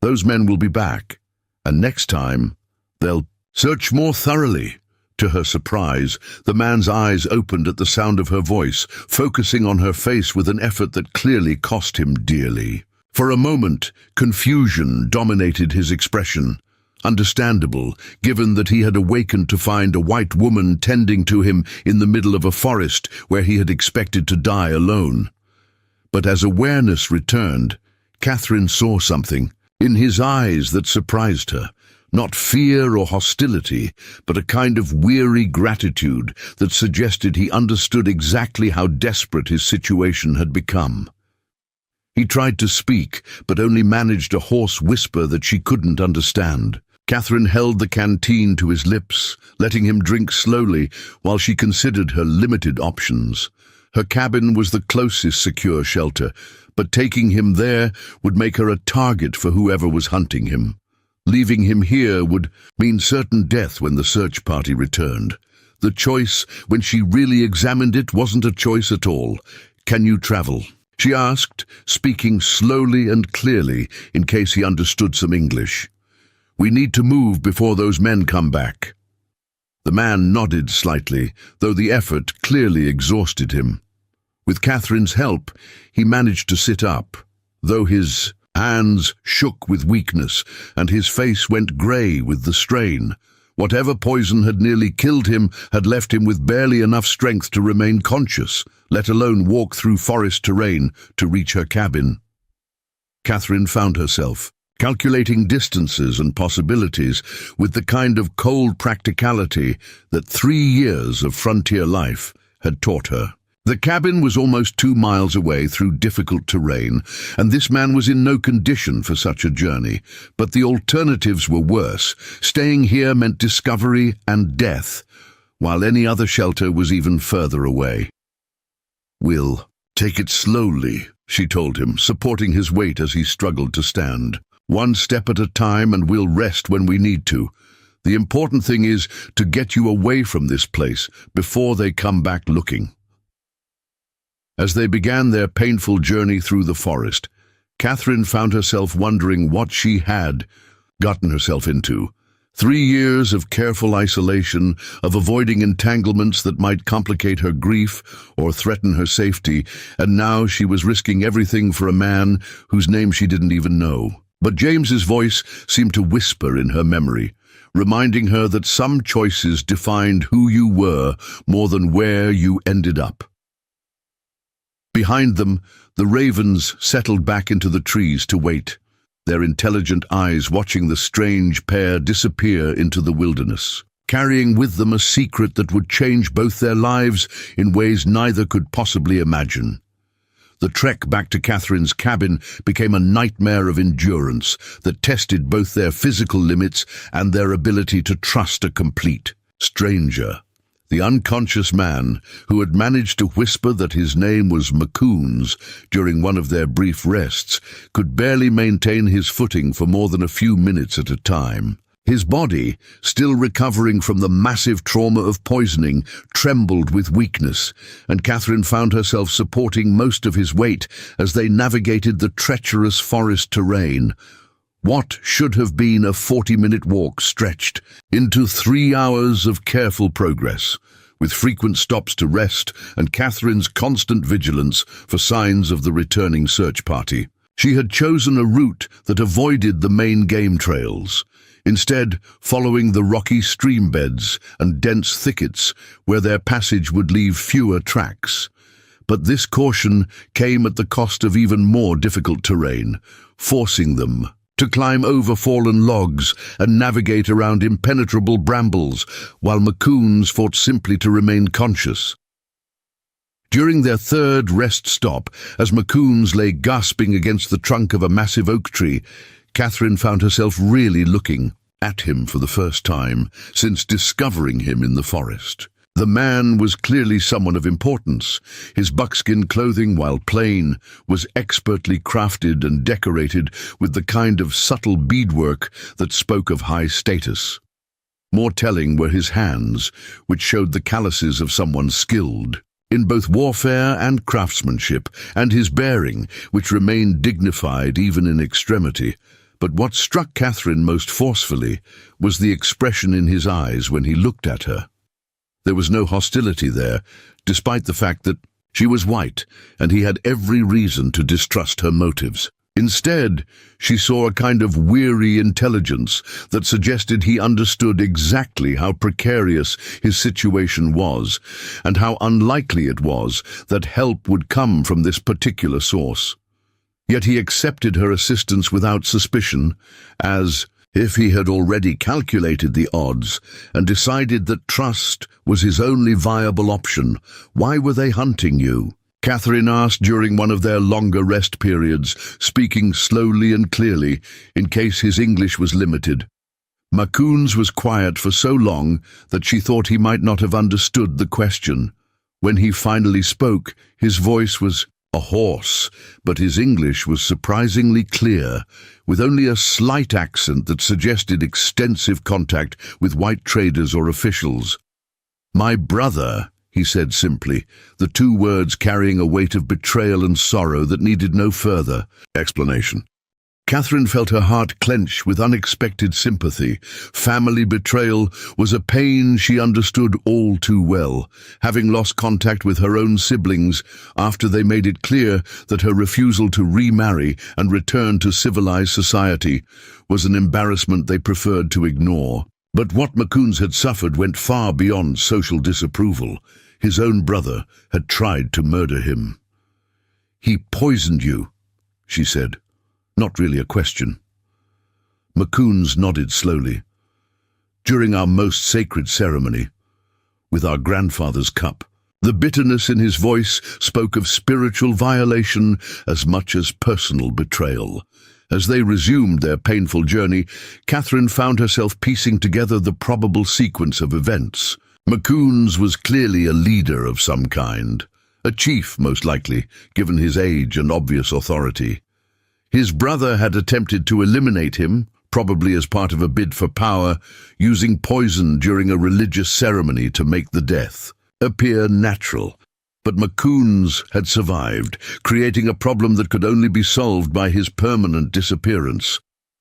Those men will be back, and next time, they'll search more thoroughly." To her surprise, the man's eyes opened at the sound of her voice, focusing on her face with an effort that clearly cost him dearly. For a moment, confusion dominated his expression. Understandable, given that he had awakened to find a white woman tending to him in the middle of a forest where he had expected to die alone. But as awareness returned, Catherine saw something in his eyes that surprised her. Not fear or hostility, but a kind of weary gratitude that suggested he understood exactly how desperate his situation had become. He tried to speak, but only managed a hoarse whisper that she couldn't understand. Catherine held the canteen to his lips, letting him drink slowly while she considered her limited options. Her cabin was the closest secure shelter, but taking him there would make her a target for whoever was hunting him. Leaving him here would mean certain death when the search party returned. The choice, when she really examined it, wasn't a choice at all. "Can you travel?" she asked, speaking slowly and clearly in case he understood some English. "We need to move before those men come back." The man nodded slightly, though the effort clearly exhausted him. With Catherine's help, he managed to sit up, though his hands shook with weakness and his face went grey with the strain. Whatever poison had nearly killed him had left him with barely enough strength to remain conscious, let alone walk through forest terrain to reach her cabin. Catherine found herself calculating distances and possibilities with the kind of cold practicality that 3 years of frontier life had taught her. The cabin was almost 2 miles away through difficult terrain, and this man was in no condition for such a journey. But the alternatives were worse. Staying here meant discovery and death, while any other shelter was even further away. "We'll take it slowly," she told him, supporting his weight as he struggled to stand. "One step at a time, and we'll rest when we need to. The important thing is to get you away from this place before they come back looking." As they began their painful journey through the forest, Catherine found herself wondering what she had gotten herself into. 3 years of careful isolation, of avoiding entanglements that might complicate her grief or threaten her safety, and now she was risking everything for a man whose name she didn't even know. But James's voice seemed to whisper in her memory, reminding her that some choices defined who you were more than where you ended up. Behind them, the ravens settled back into the trees to wait, their intelligent eyes watching the strange pair disappear into the wilderness, carrying with them a secret that would change both their lives in ways neither could possibly imagine. The trek back to Catherine's cabin became a nightmare of endurance that tested both their physical limits and their ability to trust a complete stranger. The unconscious man, who had managed to whisper that his name was McCoons during one of their brief rests, could barely maintain his footing for more than a few minutes at a time. His body, still recovering from the massive trauma of poisoning, trembled with weakness, and Catherine found herself supporting most of his weight as they navigated the treacherous forest terrain. What should have been a 40-minute walk stretched into 3 hours of careful progress, with frequent stops to rest and Catherine's constant vigilance for signs of the returning search party. She had chosen a route that avoided the main game trails, instead following the rocky stream beds and dense thickets where their passage would leave fewer tracks. But this caution came at the cost of even more difficult terrain, forcing them to climb over fallen logs and navigate around impenetrable brambles, while McCoons fought simply to remain conscious. During their third rest stop, as Macoons lay gasping against the trunk of a massive oak tree, Catherine found herself really looking at him for the first time since discovering him in the forest. The man was clearly someone of importance. His buckskin clothing, while plain, was expertly crafted and decorated with the kind of subtle beadwork that spoke of high status. More telling were his hands, which showed the calluses of someone skilled in both warfare and craftsmanship, and his bearing, which remained dignified even in extremity. But what struck Catherine most forcefully was the expression in his eyes when he looked at her. There was no hostility there, despite the fact that she was white, and he had every reason to distrust her motives. Instead, she saw a kind of weary intelligence that suggested he understood exactly how precarious his situation was, and how unlikely it was that help would come from this particular source. Yet he accepted her assistance without suspicion, as if he had already calculated the odds and decided that trust was his only viable option. Why were they hunting you? Catherine asked during one of their longer rest periods, speaking slowly and clearly, in case his English was limited. Macoons was quiet for so long that she thought he might not have understood the question. When he finally spoke, his voice was hoarse, but his English was surprisingly clear, with only a slight accent that suggested extensive contact with white traders or officials. "My brother," he said simply, the two words carrying a weight of betrayal and sorrow that needed no further explanation. Catherine felt her heart clench with unexpected sympathy. Family betrayal was a pain she understood all too well, having lost contact with her own siblings after they made it clear that her refusal to remarry and return to civilized society was an embarrassment they preferred to ignore. But what Macoons had suffered went far beyond social disapproval. His own brother had tried to murder him. "He poisoned you," she said. Not really a question. Macoons nodded slowly. "During our most sacred ceremony, with our grandfather's cup." The bitterness in his voice spoke of spiritual violation as much as personal betrayal. As they resumed their painful journey, Catherine found herself piecing together the probable sequence of events. Macoons was clearly a leader of some kind, a chief most likely, given his age and obvious authority. His brother had attempted to eliminate him, probably as part of a bid for power, using poison during a religious ceremony to make the death appear natural. But Macoons had survived, creating a problem that could only be solved by his permanent disappearance.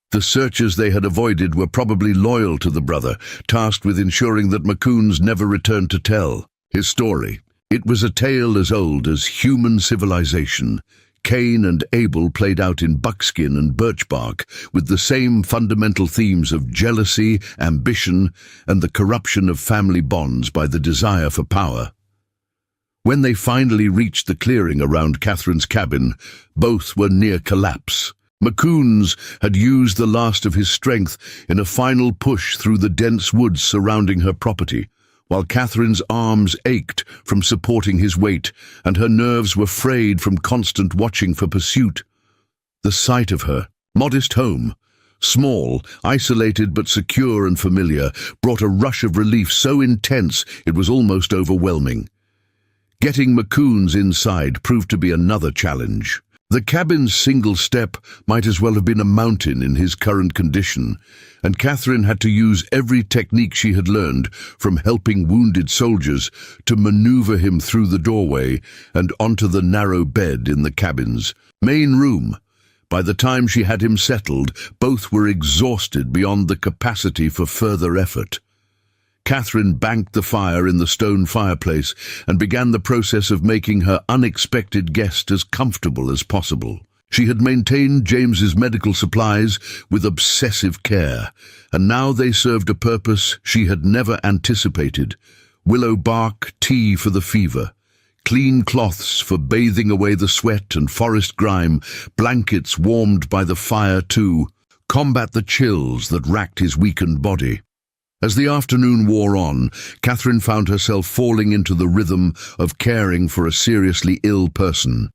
The searchers they had avoided were probably loyal to the brother, tasked with ensuring that Macoons never returned to tell his story. It was a tale as old as human civilization. Cain and Abel played out in buckskin and birch bark, with the same fundamental themes of jealousy, ambition, and the corruption of family bonds by the desire for power. When they finally reached the clearing around Catherine's cabin, both were near collapse. Macoons had used the last of his strength in a final push through the dense woods surrounding her property, while Catherine's arms ached from supporting his weight, and her nerves were frayed from constant watching for pursuit. The sight of her modest home, small, isolated but secure and familiar, brought a rush of relief so intense it was almost overwhelming. Getting Macoons inside proved to be another challenge. The cabin's single step might as well have been a mountain in his current condition, and Catherine had to use every technique she had learned, from helping wounded soldiers to maneuver him through the doorway and onto the narrow bed in the cabin's main room. By the time she had him settled, both were exhausted beyond the capacity for further effort. Catherine banked the fire in the stone fireplace and began the process of making her unexpected guest as comfortable as possible. She had maintained James's medical supplies with obsessive care, and now they served a purpose she had never anticipated. Willow bark tea for the fever, clean cloths for bathing away the sweat and forest grime, blankets warmed by the fire to combat the chills that racked his weakened body. As the afternoon wore on, Catherine found herself falling into the rhythm of caring for a seriously ill person,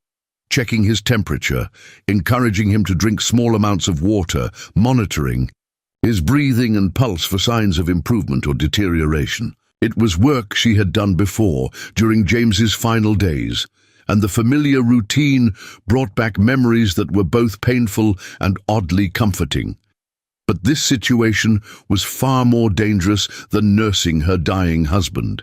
checking his temperature, encouraging him to drink small amounts of water, monitoring his breathing and pulse for signs of improvement or deterioration. It was work she had done before, during James's final days, and the familiar routine brought back memories that were both painful and oddly comforting. But this situation was far more dangerous than nursing her dying husband.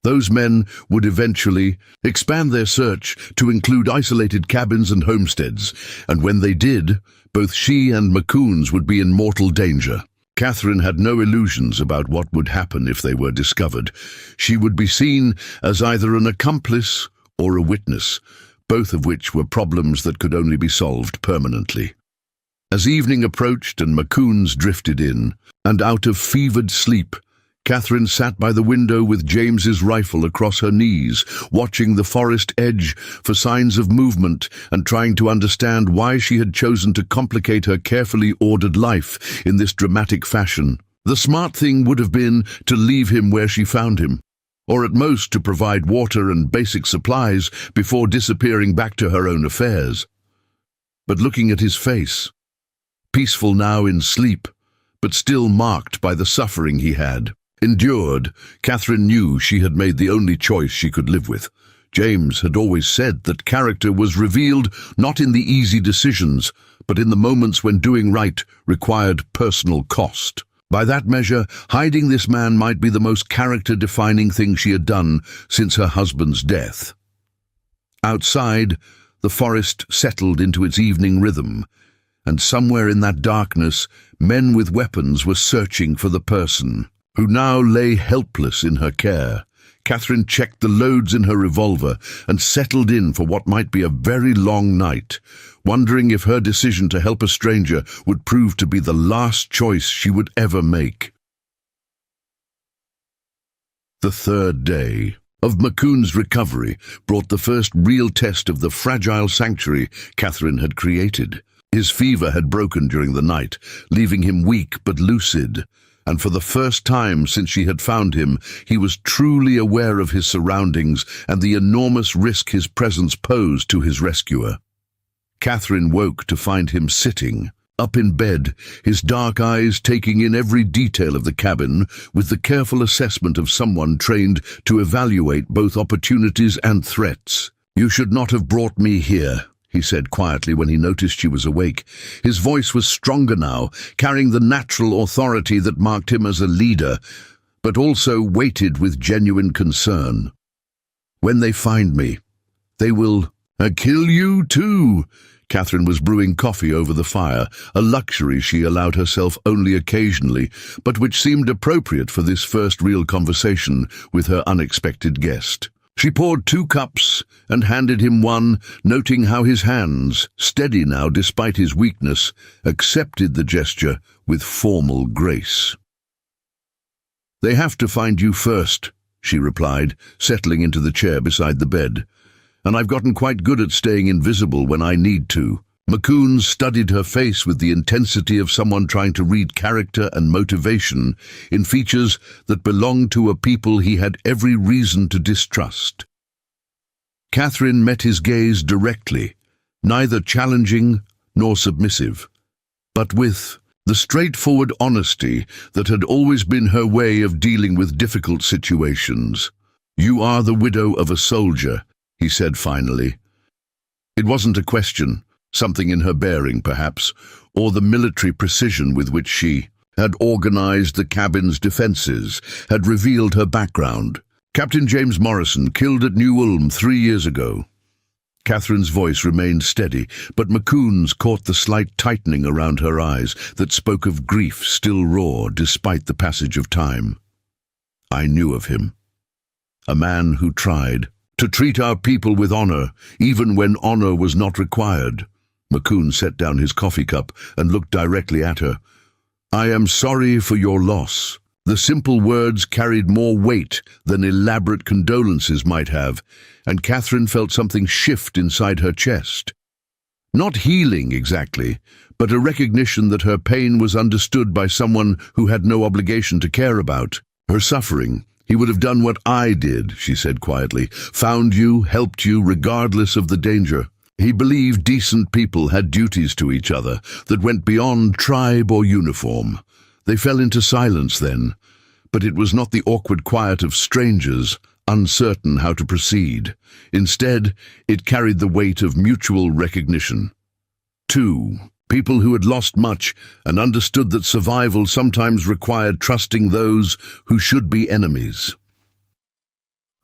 Those men would eventually expand their search to include isolated cabins and homesteads, and when they did, both she and McCoons would be in mortal danger. Catherine had no illusions about what would happen if they were discovered. She would be seen as either an accomplice or a witness, both of which were problems that could only be solved permanently. As evening approached and McCoons drifted in, and out of fevered sleep, Catherine sat by the window with James's rifle across her knees, watching the forest edge for signs of movement and trying to understand why she had chosen to complicate her carefully ordered life in this dramatic fashion. The smart thing would have been to leave him where she found him, or at most to provide water and basic supplies before disappearing back to her own affairs. But looking at his face, peaceful now in sleep, but still marked by the suffering he had endured, Catherine knew she had made the only choice she could live with. James had always said that character was revealed not in the easy decisions, but in the moments when doing right required personal cost. By that measure, hiding this man might be the most character-defining thing she had done since her husband's death. Outside, the forest settled into its evening rhythm, and somewhere in that darkness, men with weapons were searching for the person who now lay helpless in her care. Catherine checked the loads in her revolver and settled in for what might be a very long night, wondering if her decision to help a stranger would prove to be the last choice she would ever make. The third day of McCoon's recovery brought the first real test of the fragile sanctuary Catherine had created. His fever had broken during the night, leaving him weak but lucid, and for the first time since she had found him, he was truly aware of his surroundings and the enormous risk his presence posed to his rescuer. Catherine woke to find him sitting up in bed, his dark eyes taking in every detail of the cabin with the careful assessment of someone trained to evaluate both opportunities and threats. "You should not have brought me here," he said quietly when he noticed she was awake. His voice was stronger now, carrying the natural authority that marked him as a leader, but also weighted with genuine concern. "When they find me, they will kill you too." Catherine was brewing coffee over the fire, a luxury she allowed herself only occasionally, but which seemed appropriate for this first real conversation with her unexpected guest. She poured 2 cups and handed him one, noting how his hands, steady now despite his weakness, accepted the gesture with formal grace. "They have to find you first," she replied, settling into the chair beside the bed. "And I've gotten quite good at staying invisible when I need to." McCoons studied her face with the intensity of someone trying to read character and motivation in features that belonged to a people he had every reason to distrust. Catherine met his gaze directly, neither challenging nor submissive, but with the straightforward honesty that had always been her way of dealing with difficult situations. "You are the widow of a soldier," he said finally. It wasn't a question. Something in her bearing, perhaps, or the military precision with which she had organized the cabin's defenses, had revealed her background. "Captain James Morrison, killed at New Ulm 3 years ago." Catherine's voice remained steady, but McCoons caught the slight tightening around her eyes that spoke of grief still raw despite the passage of time. "I knew of him. A man who tried to treat our people with honor, even when honor was not required." McCoon set down his coffee cup and looked directly at her. "I am sorry for your loss." The simple words carried more weight than elaborate condolences might have, and Catherine felt something shift inside her chest. Not healing exactly, but a recognition that her pain was understood by someone who had no obligation to care about her suffering. "He would have done what I did," she said quietly, "found you, helped you, regardless of the danger." He believed decent people had duties to each other that went beyond tribe or uniform. They fell into silence then, but it was not the awkward quiet of strangers, uncertain how to proceed. Instead, it carried the weight of mutual recognition. 2. People who had lost much and understood that survival sometimes required trusting those who should be enemies.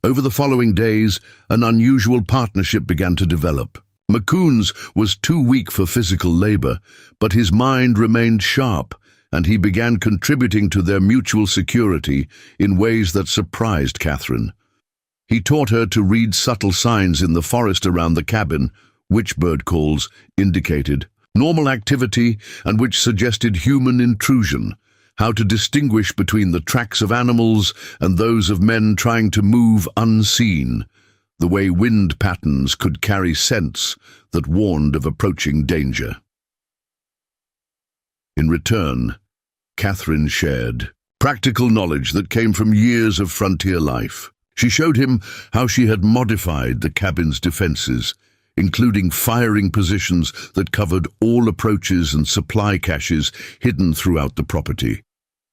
Over the following days, an unusual partnership began to develop. McCoon's was too weak for physical labor, but his mind remained sharp, and he began contributing to their mutual security in ways that surprised Catherine. He taught her to read subtle signs in the forest around the cabin, which bird calls indicated normal activity and which suggested human intrusion, how to distinguish between the tracks of animals and those of men trying to move unseen, the way wind patterns could carry scents that warned of approaching danger. In return, Catherine shared practical knowledge that came from years of frontier life. She showed him how she had modified the cabin's defenses, including firing positions that covered all approaches and supply caches hidden throughout the property.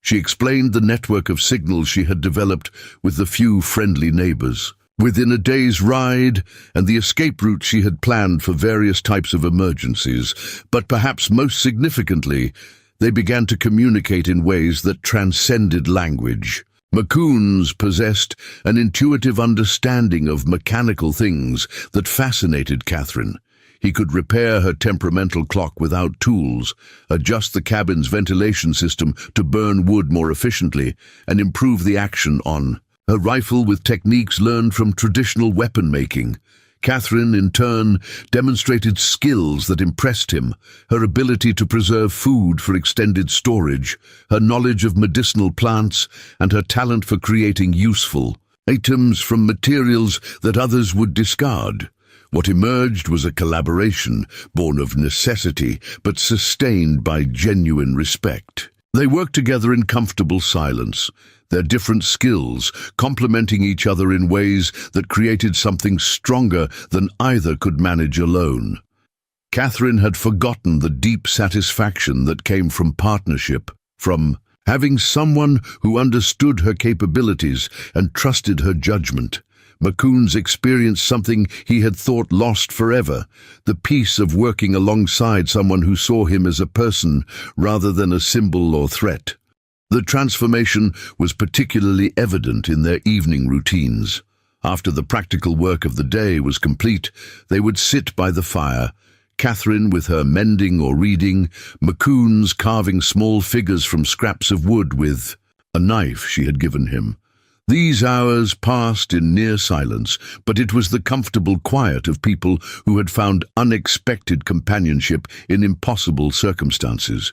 She explained the network of signals she had developed with the few friendly neighbors. Within a day's ride, and the escape route she had planned for various types of emergencies, but perhaps most significantly, they began to communicate in ways that transcended language. McCoon's possessed an intuitive understanding of mechanical things that fascinated Catherine. He could repair her temperamental clock without tools, adjust the cabin's ventilation system to burn wood more efficiently, and improve the action on her rifle with techniques learned from traditional weapon making. Catherine, in turn, demonstrated skills that impressed him, her ability to preserve food for extended storage, her knowledge of medicinal plants, and her talent for creating useful items from materials that others would discard. What emerged was a collaboration, born of necessity, but sustained by genuine respect. They worked together in comfortable silence, their different skills complementing each other in ways that created something stronger than either could manage alone. Catherine had forgotten the deep satisfaction that came from partnership, from having someone who understood her capabilities and trusted her judgment. McCoon's experienced something he had thought lost forever, the peace of working alongside someone who saw him as a person rather than a symbol or threat. The transformation was particularly evident in their evening routines. After the practical work of the day was complete, they would sit by the fire, Catherine with her mending or reading, McCoon's carving small figures from scraps of wood with a knife she had given him. These hours passed in near silence, but it was the comfortable quiet of people who had found unexpected companionship in impossible circumstances.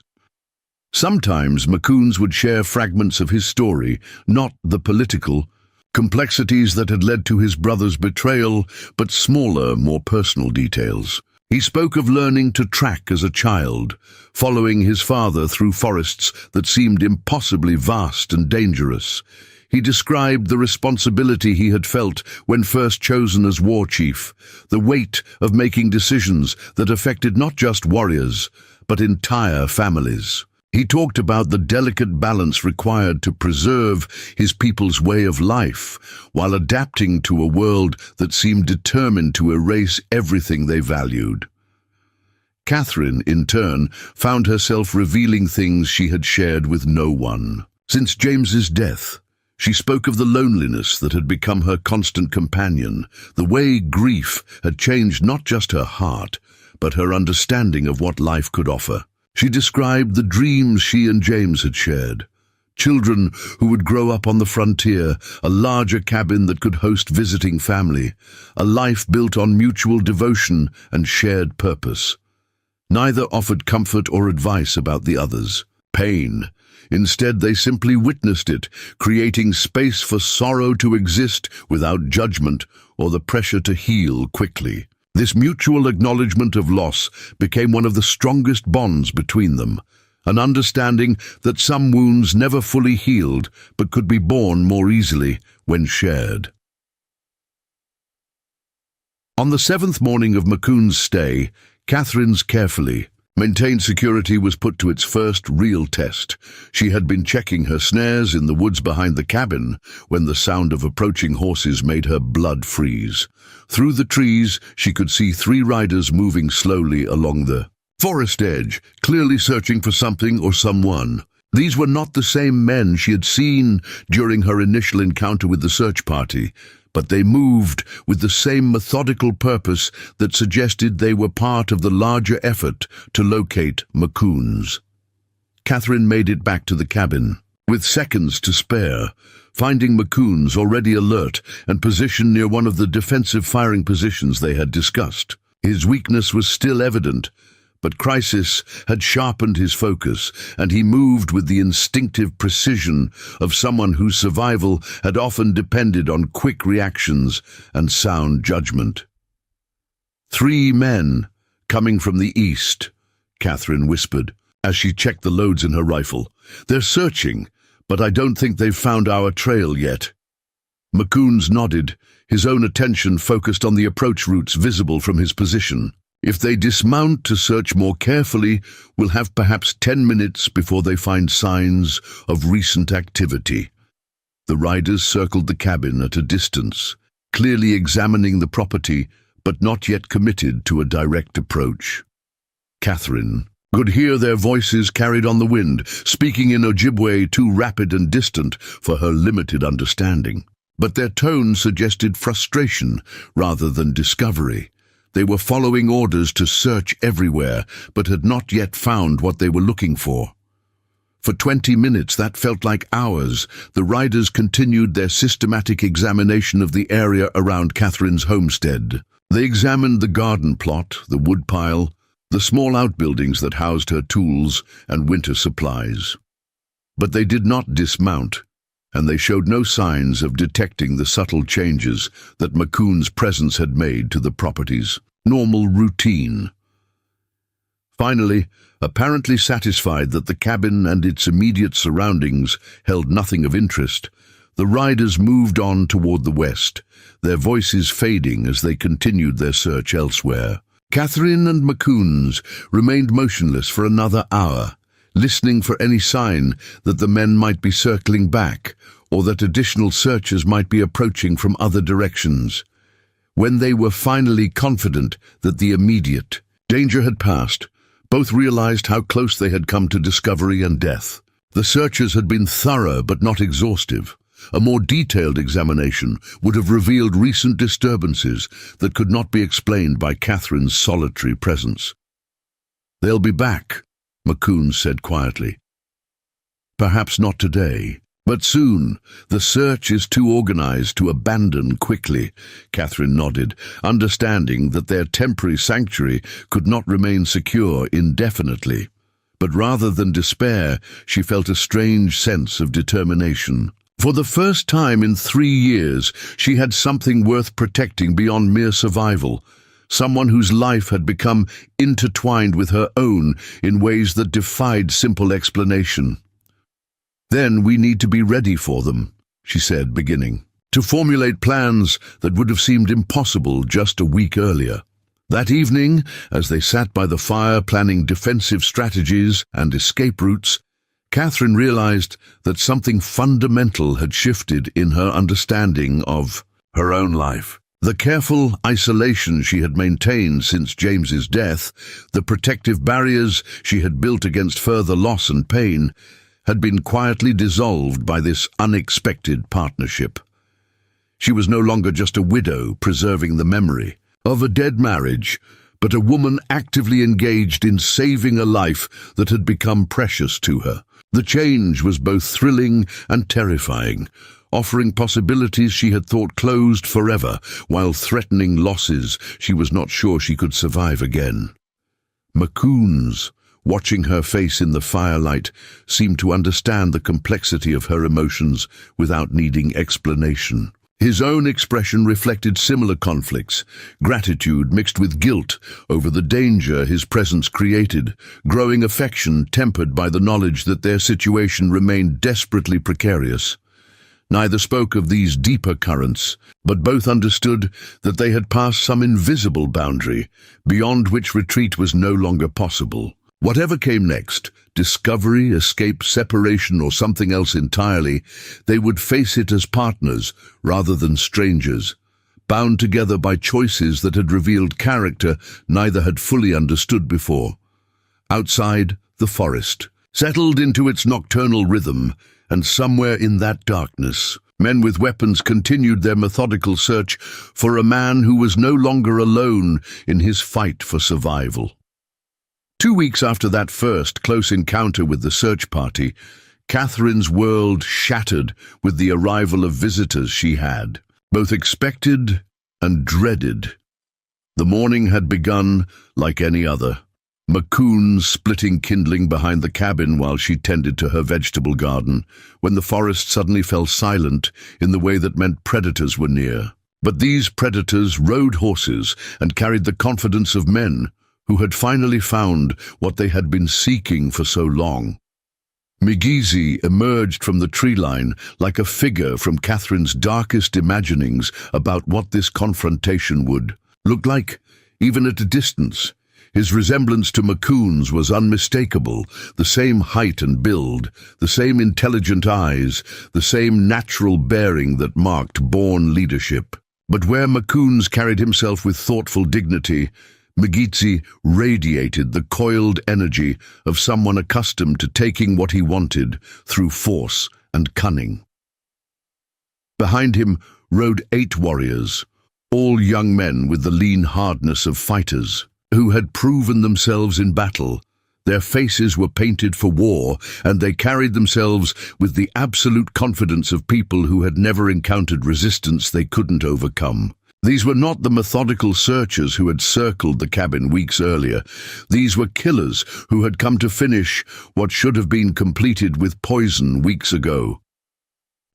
Sometimes McCoon's would share fragments of his story, not the political complexities that had led to his brother's betrayal, but smaller, more personal details. He spoke of learning to track as a child, following his father through forests that seemed impossibly vast and dangerous. He described the responsibility he had felt when first chosen as war chief, the weight of making decisions that affected not just warriors, but entire families. He talked about the delicate balance required to preserve his people's way of life, while adapting to a world that seemed determined to erase everything they valued. Catherine, in turn, found herself revealing things she had shared with no one. Since James's death, she spoke of the loneliness that had become her constant companion, the way grief had changed not just her heart, but her understanding of what life could offer. She described the dreams she and James had shared. Children who would grow up on the frontier, a larger cabin that could host visiting family, a life built on mutual devotion and shared purpose. Neither offered comfort or advice about the other's pain. Instead, they simply witnessed it, creating space for sorrow to exist without judgment or the pressure to heal quickly. This mutual acknowledgement of loss became one of the strongest bonds between them, an understanding that some wounds never fully healed but could be borne more easily when shared. On the 7th morning of Macoon's stay, Catherine's carefully maintained security was put to its first real test. She had been checking her snares in the woods behind the cabin when the sound of approaching horses made her blood freeze. Through the trees, she could see 3 riders moving slowly along the forest edge, clearly searching for something or someone. These were not the same men she had seen during her initial encounter with the search party, but they moved with the same methodical purpose that suggested they were part of the larger effort to locate Macoons. Catherine made it back to the cabin, with seconds to spare, finding Macoons already alert and positioned near one of the defensive firing positions they had discussed. His weakness was still evident, but crisis had sharpened his focus, and he moved with the instinctive precision of someone whose survival had often depended on quick reactions and sound judgment. 3 men coming from the east, Catherine whispered, as she checked the loads in her rifle. They're searching, but I don't think they've found our trail yet. Macoons nodded, his own attention focused on the approach routes visible from his position. If they dismount to search more carefully, we'll have perhaps 10 minutes before they find signs of recent activity. The riders circled the cabin at a distance, clearly examining the property, but not yet committed to a direct approach. Catherine could hear their voices carried on the wind, speaking in Ojibwe too rapid and distant for her limited understanding. But their tone suggested frustration rather than discovery. They were following orders to search everywhere, but had not yet found what they were looking for. For 20 minutes, that felt like hours, the riders continued their systematic examination of the area around Catherine's homestead. They examined the garden plot, the woodpile, the small outbuildings that housed her tools and winter supplies. But they did not dismount, and they showed no signs of detecting the subtle changes that Macoon's presence had made to the property's normal routine. Finally, apparently satisfied that the cabin and its immediate surroundings held nothing of interest, the riders moved on toward the west, their voices fading as they continued their search elsewhere. Catherine and Macoons remained motionless for another hour, listening for any sign that the men might be circling back or that additional searchers might be approaching from other directions. When they were finally confident that the immediate danger had passed, both realized how close they had come to discovery and death. The searchers had been thorough but not exhaustive. A more detailed examination would have revealed recent disturbances that could not be explained by Catherine's solitary presence. "They'll be back," Macoon said quietly. "Perhaps not today, but soon. The search is too organized to abandon quickly," Catherine nodded, understanding that their temporary sanctuary could not remain secure indefinitely. But rather than despair, she felt a strange sense of determination. For the first time in 3 years, she had something worth protecting beyond mere survival, someone whose life had become intertwined with her own in ways that defied simple explanation. "Then we need to be ready for them," she said, beginning to formulate plans that would have seemed impossible just a week earlier. That evening, as they sat by the fire planning defensive strategies and escape routes, Catherine realized that something fundamental had shifted in her understanding of her own life. The careful isolation she had maintained since James's death, the protective barriers she had built against further loss and pain, had been quietly dissolved by this unexpected partnership. She was no longer just a widow preserving the memory of a dead marriage, but a woman actively engaged in saving a life that had become precious to her. The change was both thrilling and terrifying, offering possibilities she had thought closed forever, while threatening losses she was not sure she could survive again. Macoons, watching her face in the firelight, seemed to understand the complexity of her emotions without needing explanation. His own expression reflected similar conflicts, gratitude mixed with guilt over the danger his presence created, growing affection tempered by the knowledge that their situation remained desperately precarious. Neither spoke of these deeper currents, but both understood that they had passed some invisible boundary, beyond which retreat was no longer possible. Whatever came next, discovery, escape, separation, or something else entirely, they would face it as partners rather than strangers, bound together by choices that had revealed character neither had fully understood before. Outside, the forest settled into its nocturnal rhythm, and somewhere in that darkness, men with weapons continued their methodical search for a man who was no longer alone in his fight for survival. 2 weeks after that first close encounter with the search party, Catherine's world shattered with the arrival of visitors she had both expected and dreaded. The morning had begun like any other. Macoon splitting kindling behind the cabin while she tended to her vegetable garden, when the forest suddenly fell silent in the way that meant predators were near. But these predators rode horses and carried the confidence of men who had finally found what they had been seeking for so long. Migizi emerged from the tree line like a figure from Catherine's darkest imaginings about what this confrontation would look like, even at a distance. His resemblance to Macoon's was unmistakable, the same height and build, the same intelligent eyes, the same natural bearing that marked born leadership. But where Macoon's carried himself with thoughtful dignity, Migizi radiated the coiled energy of someone accustomed to taking what he wanted through force and cunning. Behind him rode 8 warriors, all young men with the lean hardness of fighters, who had proven themselves in battle. Their faces were painted for war, and they carried themselves with the absolute confidence of people who had never encountered resistance they couldn't overcome. These were not the methodical searchers who had circled the cabin weeks earlier. These were killers who had come to finish what should have been completed with poison weeks ago.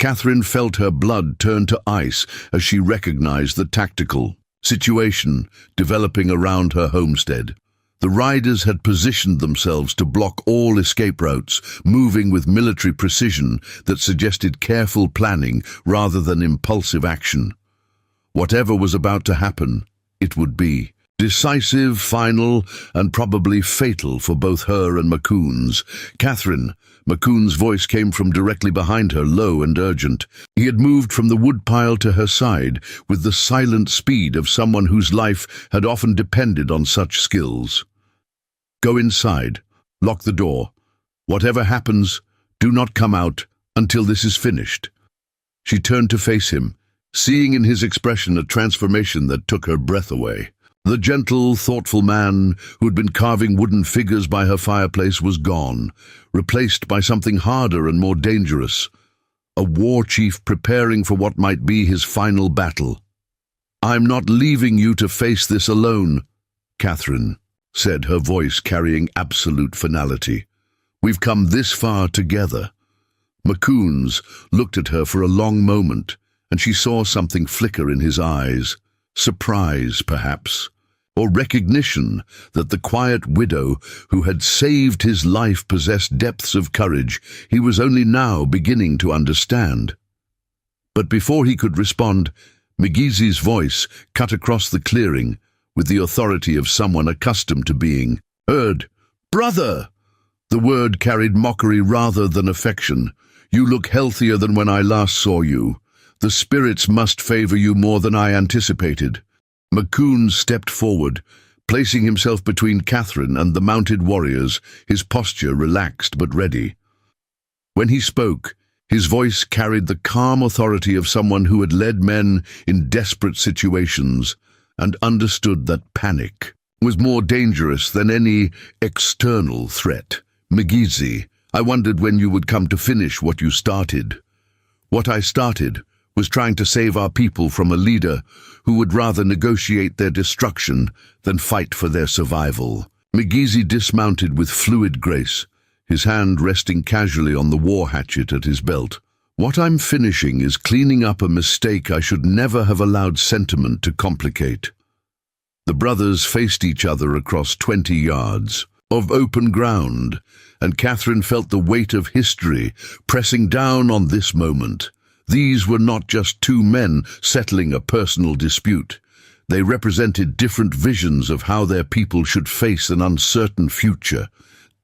Catherine felt her blood turn to ice as she recognized the tactical situation developing around her homestead. The riders had positioned themselves to block all escape routes, moving with military precision that suggested careful planning rather than impulsive action. Whatever was about to happen, it would be decisive, final, and probably fatal for both her and Macoon's. Catherine, Macoon's voice came from directly behind her, low and urgent. He had moved from the woodpile to her side with the silent speed of someone whose life had often depended on such skills. Go inside. Lock the door. Whatever happens, do not come out until this is finished. She turned to face him, seeing in his expression a transformation that took her breath away. The gentle, thoughtful man who'd been carving wooden figures by her fireplace was gone, replaced by something harder and more dangerous, a war chief preparing for what might be his final battle. "I'm not leaving you to face this alone," Catherine said, her voice carrying absolute finality. "We've come this far together." Macoons looked at her for a long moment, and she saw something flicker in his eyes. Surprise, perhaps, or recognition that the quiet widow who had saved his life possessed depths of courage he was only now beginning to understand. But before he could respond, Migizi's voice cut across the clearing with the authority of someone accustomed to being heard. "Brother!" The word carried mockery rather than affection. "You look healthier than when I last saw you. The spirits must favor you more than I anticipated." Macoon stepped forward, placing himself between Catherine and the mounted warriors, his posture relaxed but ready. When he spoke, his voice carried the calm authority of someone who had led men in desperate situations and understood that panic was more dangerous than any external threat. "Migizi, I wondered when you would come to finish what you started." "What I started was trying to save our people from a leader who would rather negotiate their destruction than fight for their survival." Migizi dismounted with fluid grace, his hand resting casually on the war hatchet at his belt. What I'm finishing is cleaning up a mistake I should never have allowed sentiment to complicate. The brothers faced each other across 20 yards of open ground, and Catherine felt the weight of history pressing down on this moment. These were not just two men settling a personal dispute. They represented different visions of how their people should face an uncertain future.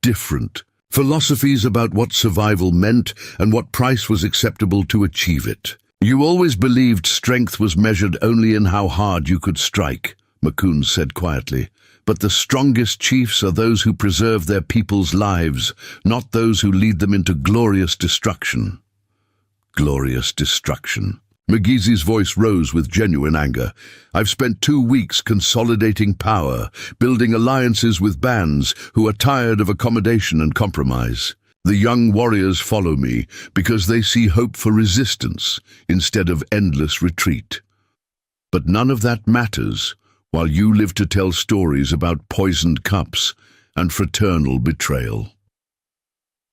Different philosophies about what survival meant and what price was acceptable to achieve it. You always believed strength was measured only in how hard you could strike, Makun said quietly. But the strongest chiefs are those who preserve their people's lives, not those who lead them into glorious destruction. Glorious destruction. Magizi's voice rose with genuine anger. I've spent 2 weeks consolidating power, building alliances with bands who are tired of accommodation and compromise. The young warriors follow me because they see hope for resistance instead of endless retreat. But none of that matters while you live to tell stories about poisoned cups and fraternal betrayal.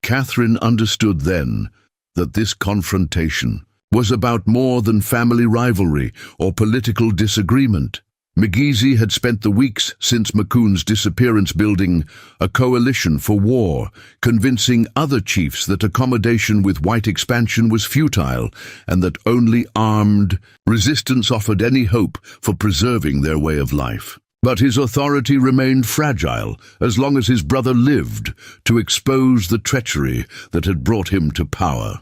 Catherine understood then that this confrontation was about more than family rivalry or political disagreement. Magizi had spent the weeks since Makun's disappearance building a coalition for war, convincing other chiefs that accommodation with white expansion was futile and that only armed resistance offered any hope for preserving their way of life. But his authority remained fragile as long as his brother lived to expose the treachery that had brought him to power.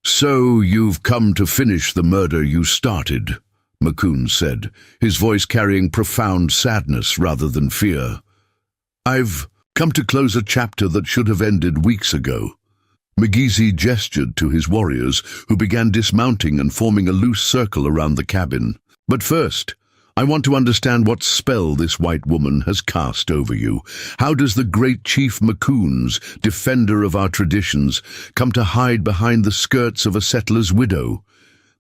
"So you've come to finish the murder you started," Makun said, his voice carrying profound sadness rather than fear. "I've come to close a chapter that should have ended weeks ago." Magizi gestured to his warriors, who began dismounting and forming a loose circle around the cabin. "But first, I want to understand what spell this white woman has cast over you. How does the great Chief Makun's, defender of our traditions, come to hide behind the skirts of a settler's widow?"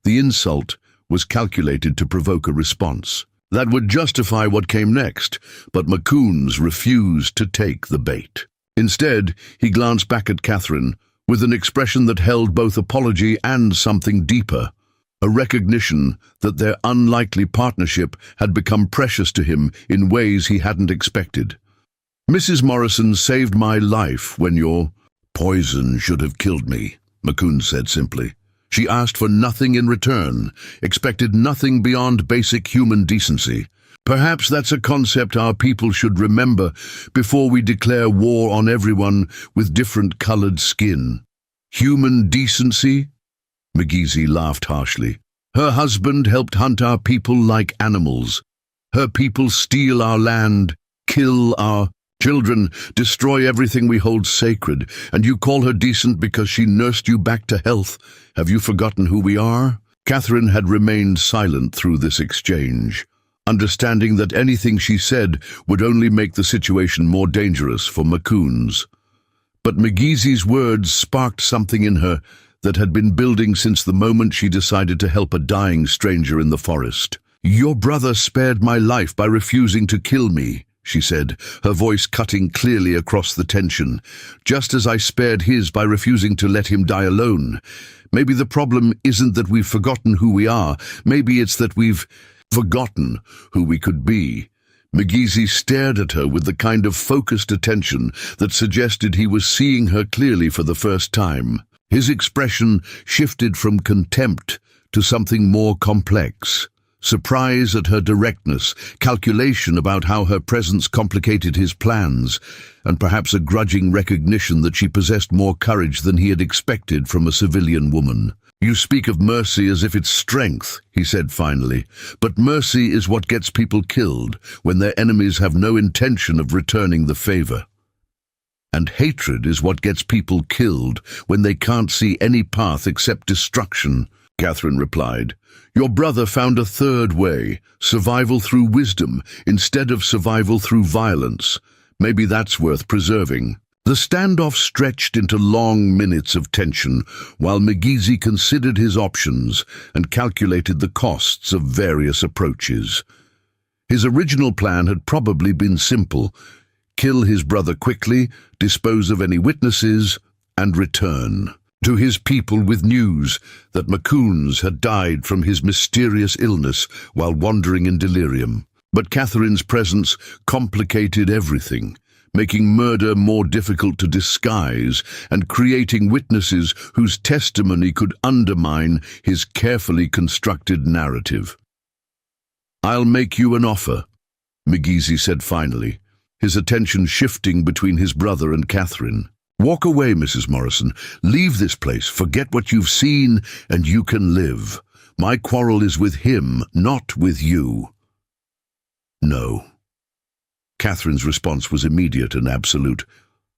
The insult was calculated to provoke a response that would justify what came next, but Makun's refused to take the bait. Instead, he glanced back at Catherine with an expression that held both apology and something deeper. A recognition that their unlikely partnership had become precious to him in ways he hadn't expected. "Mrs. Morrison saved my life when your poison should have killed me," Makun said simply. "She asked for nothing in return, expected nothing beyond basic human decency. Perhaps that's a concept our people should remember before we declare war on everyone with different-colored skin. Human decency?" Magizi laughed harshly. "Her husband helped hunt our people like animals. Her people steal our land, kill our children, destroy everything we hold sacred, and you call her decent because she nursed you back to health. Have you forgotten who we are?" Catherine had remained silent through this exchange, understanding that anything she said would only make the situation more dangerous for Makun's. But Magizi's words sparked something in her that had been building since the moment she decided to help a dying stranger in the forest. "Your brother spared my life by refusing to kill me," she said, her voice cutting clearly across the tension, "just as I spared his by refusing to let him die alone. Maybe the problem isn't that we've forgotten who we are. Maybe it's that we've forgotten who we could be." Magizi stared at her with the kind of focused attention that suggested he was seeing her clearly for the first time. His expression shifted from contempt to something more complex. Surprise at her directness, calculation about how her presence complicated his plans, and perhaps a grudging recognition that she possessed more courage than he had expected from a civilian woman. "You speak of mercy as if it's strength," he said finally, "but mercy is what gets people killed when their enemies have no intention of returning the favor. And hatred is what gets people killed when they can't see any path except destruction," Catherine replied. "Your brother found a third way, survival through wisdom instead of survival through violence. Maybe that's worth preserving." The standoff stretched into long minutes of tension while Magizi considered his options and calculated the costs of various approaches. His original plan had probably been simple: kill his brother quickly, dispose of any witnesses, and return. to his people with news that Macoons had died from his mysterious illness while wandering in delirium. But Catherine's presence complicated everything, making murder more difficult to disguise and creating witnesses whose testimony could undermine his carefully constructed narrative. "I'll make you an offer," McGeesy said finally, his attention shifting between his brother and Catherine. "Walk away, Mrs. Morrison. Leave this place, forget what you've seen, and you can live. My quarrel is with him, not with you." "No." Catherine's response was immediate and absolute.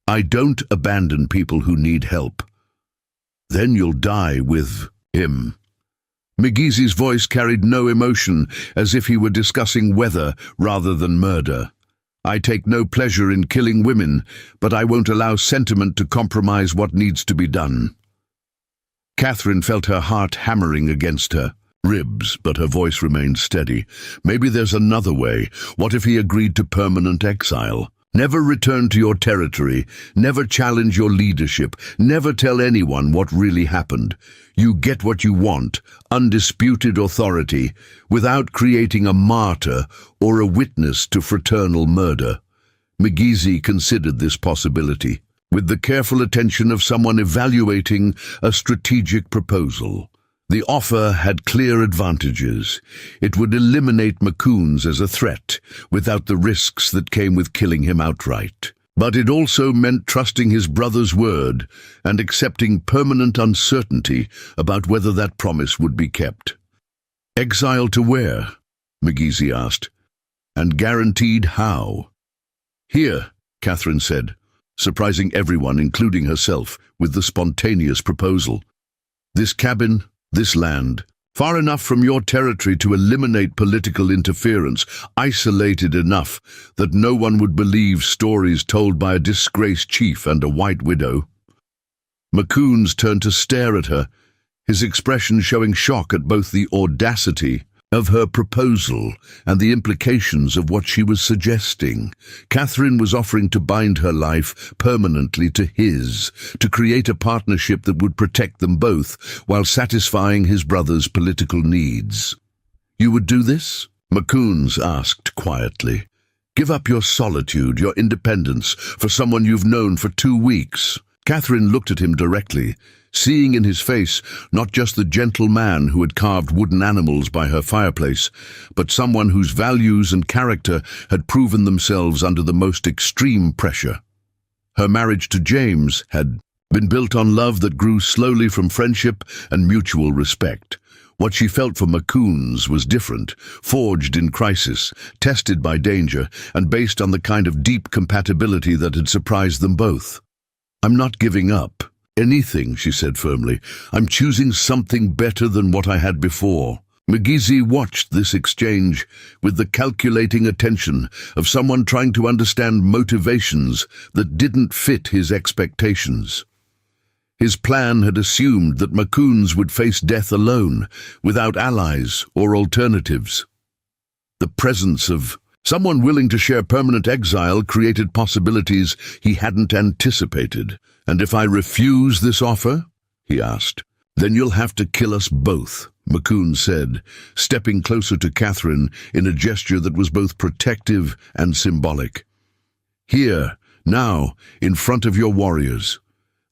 "I don't abandon people who need help." "Then you'll die with him." McGeesy's voice carried no emotion, as if he were discussing weather rather than murder. "I take no pleasure in killing women, but I won't allow sentiment to compromise what needs to be done." Catherine felt her heart hammering against her ribs, but her voice remained steady. "Maybe there's another way. What if he agreed to permanent exile? Never return to your territory, never challenge your leadership, never tell anyone what really happened. You get what you want, undisputed authority, without creating a martyr or a witness to fraternal murder." McGeesy considered this possibility, with the careful attention of someone evaluating a strategic proposal. The offer had clear advantages. It would eliminate Macoons as a threat, without the risks that came with killing him outright. But it also meant trusting his brother's word and accepting permanent uncertainty about whether that promise would be kept. "Exile to where?" McGeesy asked. "And guaranteed how?" "Here," Catherine said, surprising everyone, including herself, with the spontaneous proposal. "This cabin, this land, far enough from your territory to eliminate political interference, isolated enough that no one would believe stories told by a disgraced chief and a white widow." Macoons turned to stare at her, his expression showing shock at both the audacity of her proposal and the implications of what she was suggesting. Catherine was offering to bind her life permanently to his, to create a partnership that would protect them both while satisfying his brother's political needs. "You would do this?" Macoons asked quietly. "Give up your solitude, your independence, for someone you've known for 2 weeks?" Catherine looked at him directly, seeing in his face not just the gentle man who had carved wooden animals by her fireplace, but someone whose values and character had proven themselves under the most extreme pressure. Her marriage to James had been built on love that grew slowly from friendship and mutual respect. What she felt for Macoons was different, forged in crisis, tested by danger, and based on the kind of deep compatibility that had surprised them both. "I'm not giving up anything," she said firmly. "I'm choosing something better than what I had before." McGeesy watched this exchange with the calculating attention of someone trying to understand motivations that didn't fit his expectations. His plan had assumed that Macoons would face death alone, without allies or alternatives. The presence of someone willing to share permanent exile created possibilities he hadn't anticipated. "And if I refuse this offer?" he asked. "Then you'll have to kill us both," Macoon said, stepping closer to Catherine in a gesture that was both protective and symbolic. "Here, now, in front of your warriors.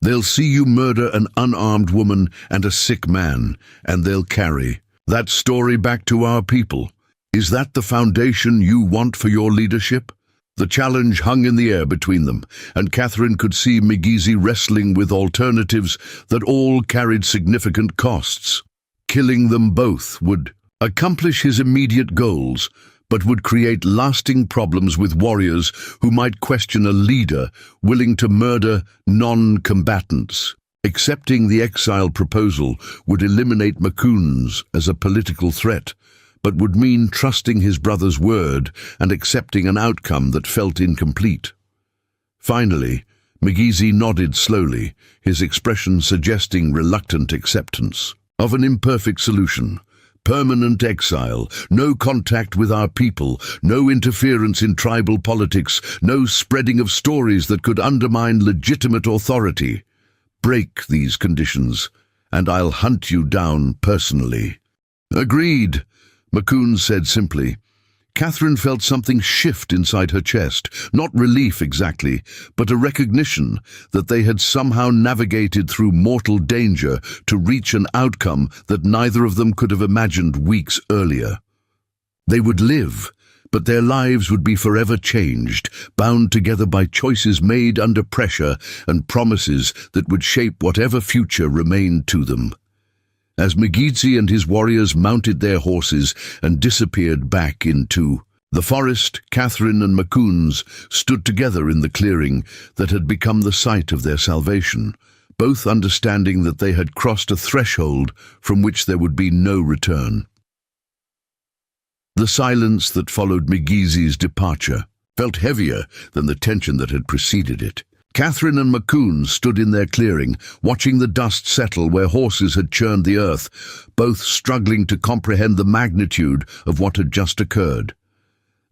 They'll see you murder an unarmed woman and a sick man, and they'll carry that story back to our people. Is that the foundation you want for your leadership?" The challenge hung in the air between them, and Catherine could see McGeesy wrestling with alternatives that all carried significant costs. Killing them both would accomplish his immediate goals, but would create lasting problems with warriors who might question a leader willing to murder non-combatants. Accepting the exile proposal would eliminate Macoons as a political threat, but would mean trusting his brother's word and accepting an outcome that felt incomplete. Finally, McGeesy nodded slowly, his expression suggesting reluctant acceptance of an imperfect solution. Permanent exile, no contact with our people, no interference in tribal politics, no spreading of stories that could undermine legitimate authority. break these conditions, and I'll hunt you down personally." "Agreed," Macoun said simply. Catherine felt something shift inside her chest, not relief exactly, but a recognition that they had somehow navigated through mortal danger to reach an outcome that neither of them could have imagined weeks earlier. They would live, but their lives would be forever changed, bound together by choices made under pressure and promises that would shape whatever future remained to them. As Mgizi and his warriors mounted their horses and disappeared back into the forest, Catherine and Macoun stood together in the clearing that had become the site of their salvation, both understanding that they had crossed a threshold from which there would be no return. The silence that followed Mgizi's departure felt heavier than the tension that had preceded it. Catherine and Macoun stood in their clearing, watching the dust settle where horses had churned the earth, both struggling to comprehend the magnitude of what had just occurred.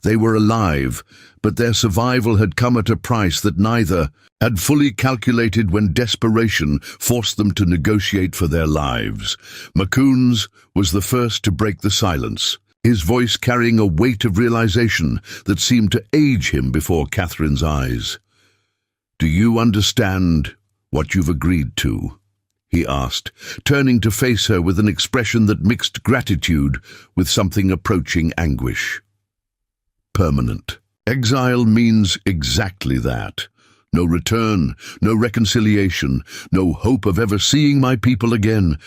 They were alive, but their survival had come at a price that neither had fully calculated when desperation forced them to negotiate for their lives. Macoun's was the first to break the silence, his voice carrying a weight of realization that seemed to age him before Catherine's eyes. "Do you understand what you've agreed to?" he asked, turning to face her with an expression that mixed gratitude with something approaching anguish. "Permanent. Exile means exactly that. No return, no reconciliation, no hope of ever seeing my people again.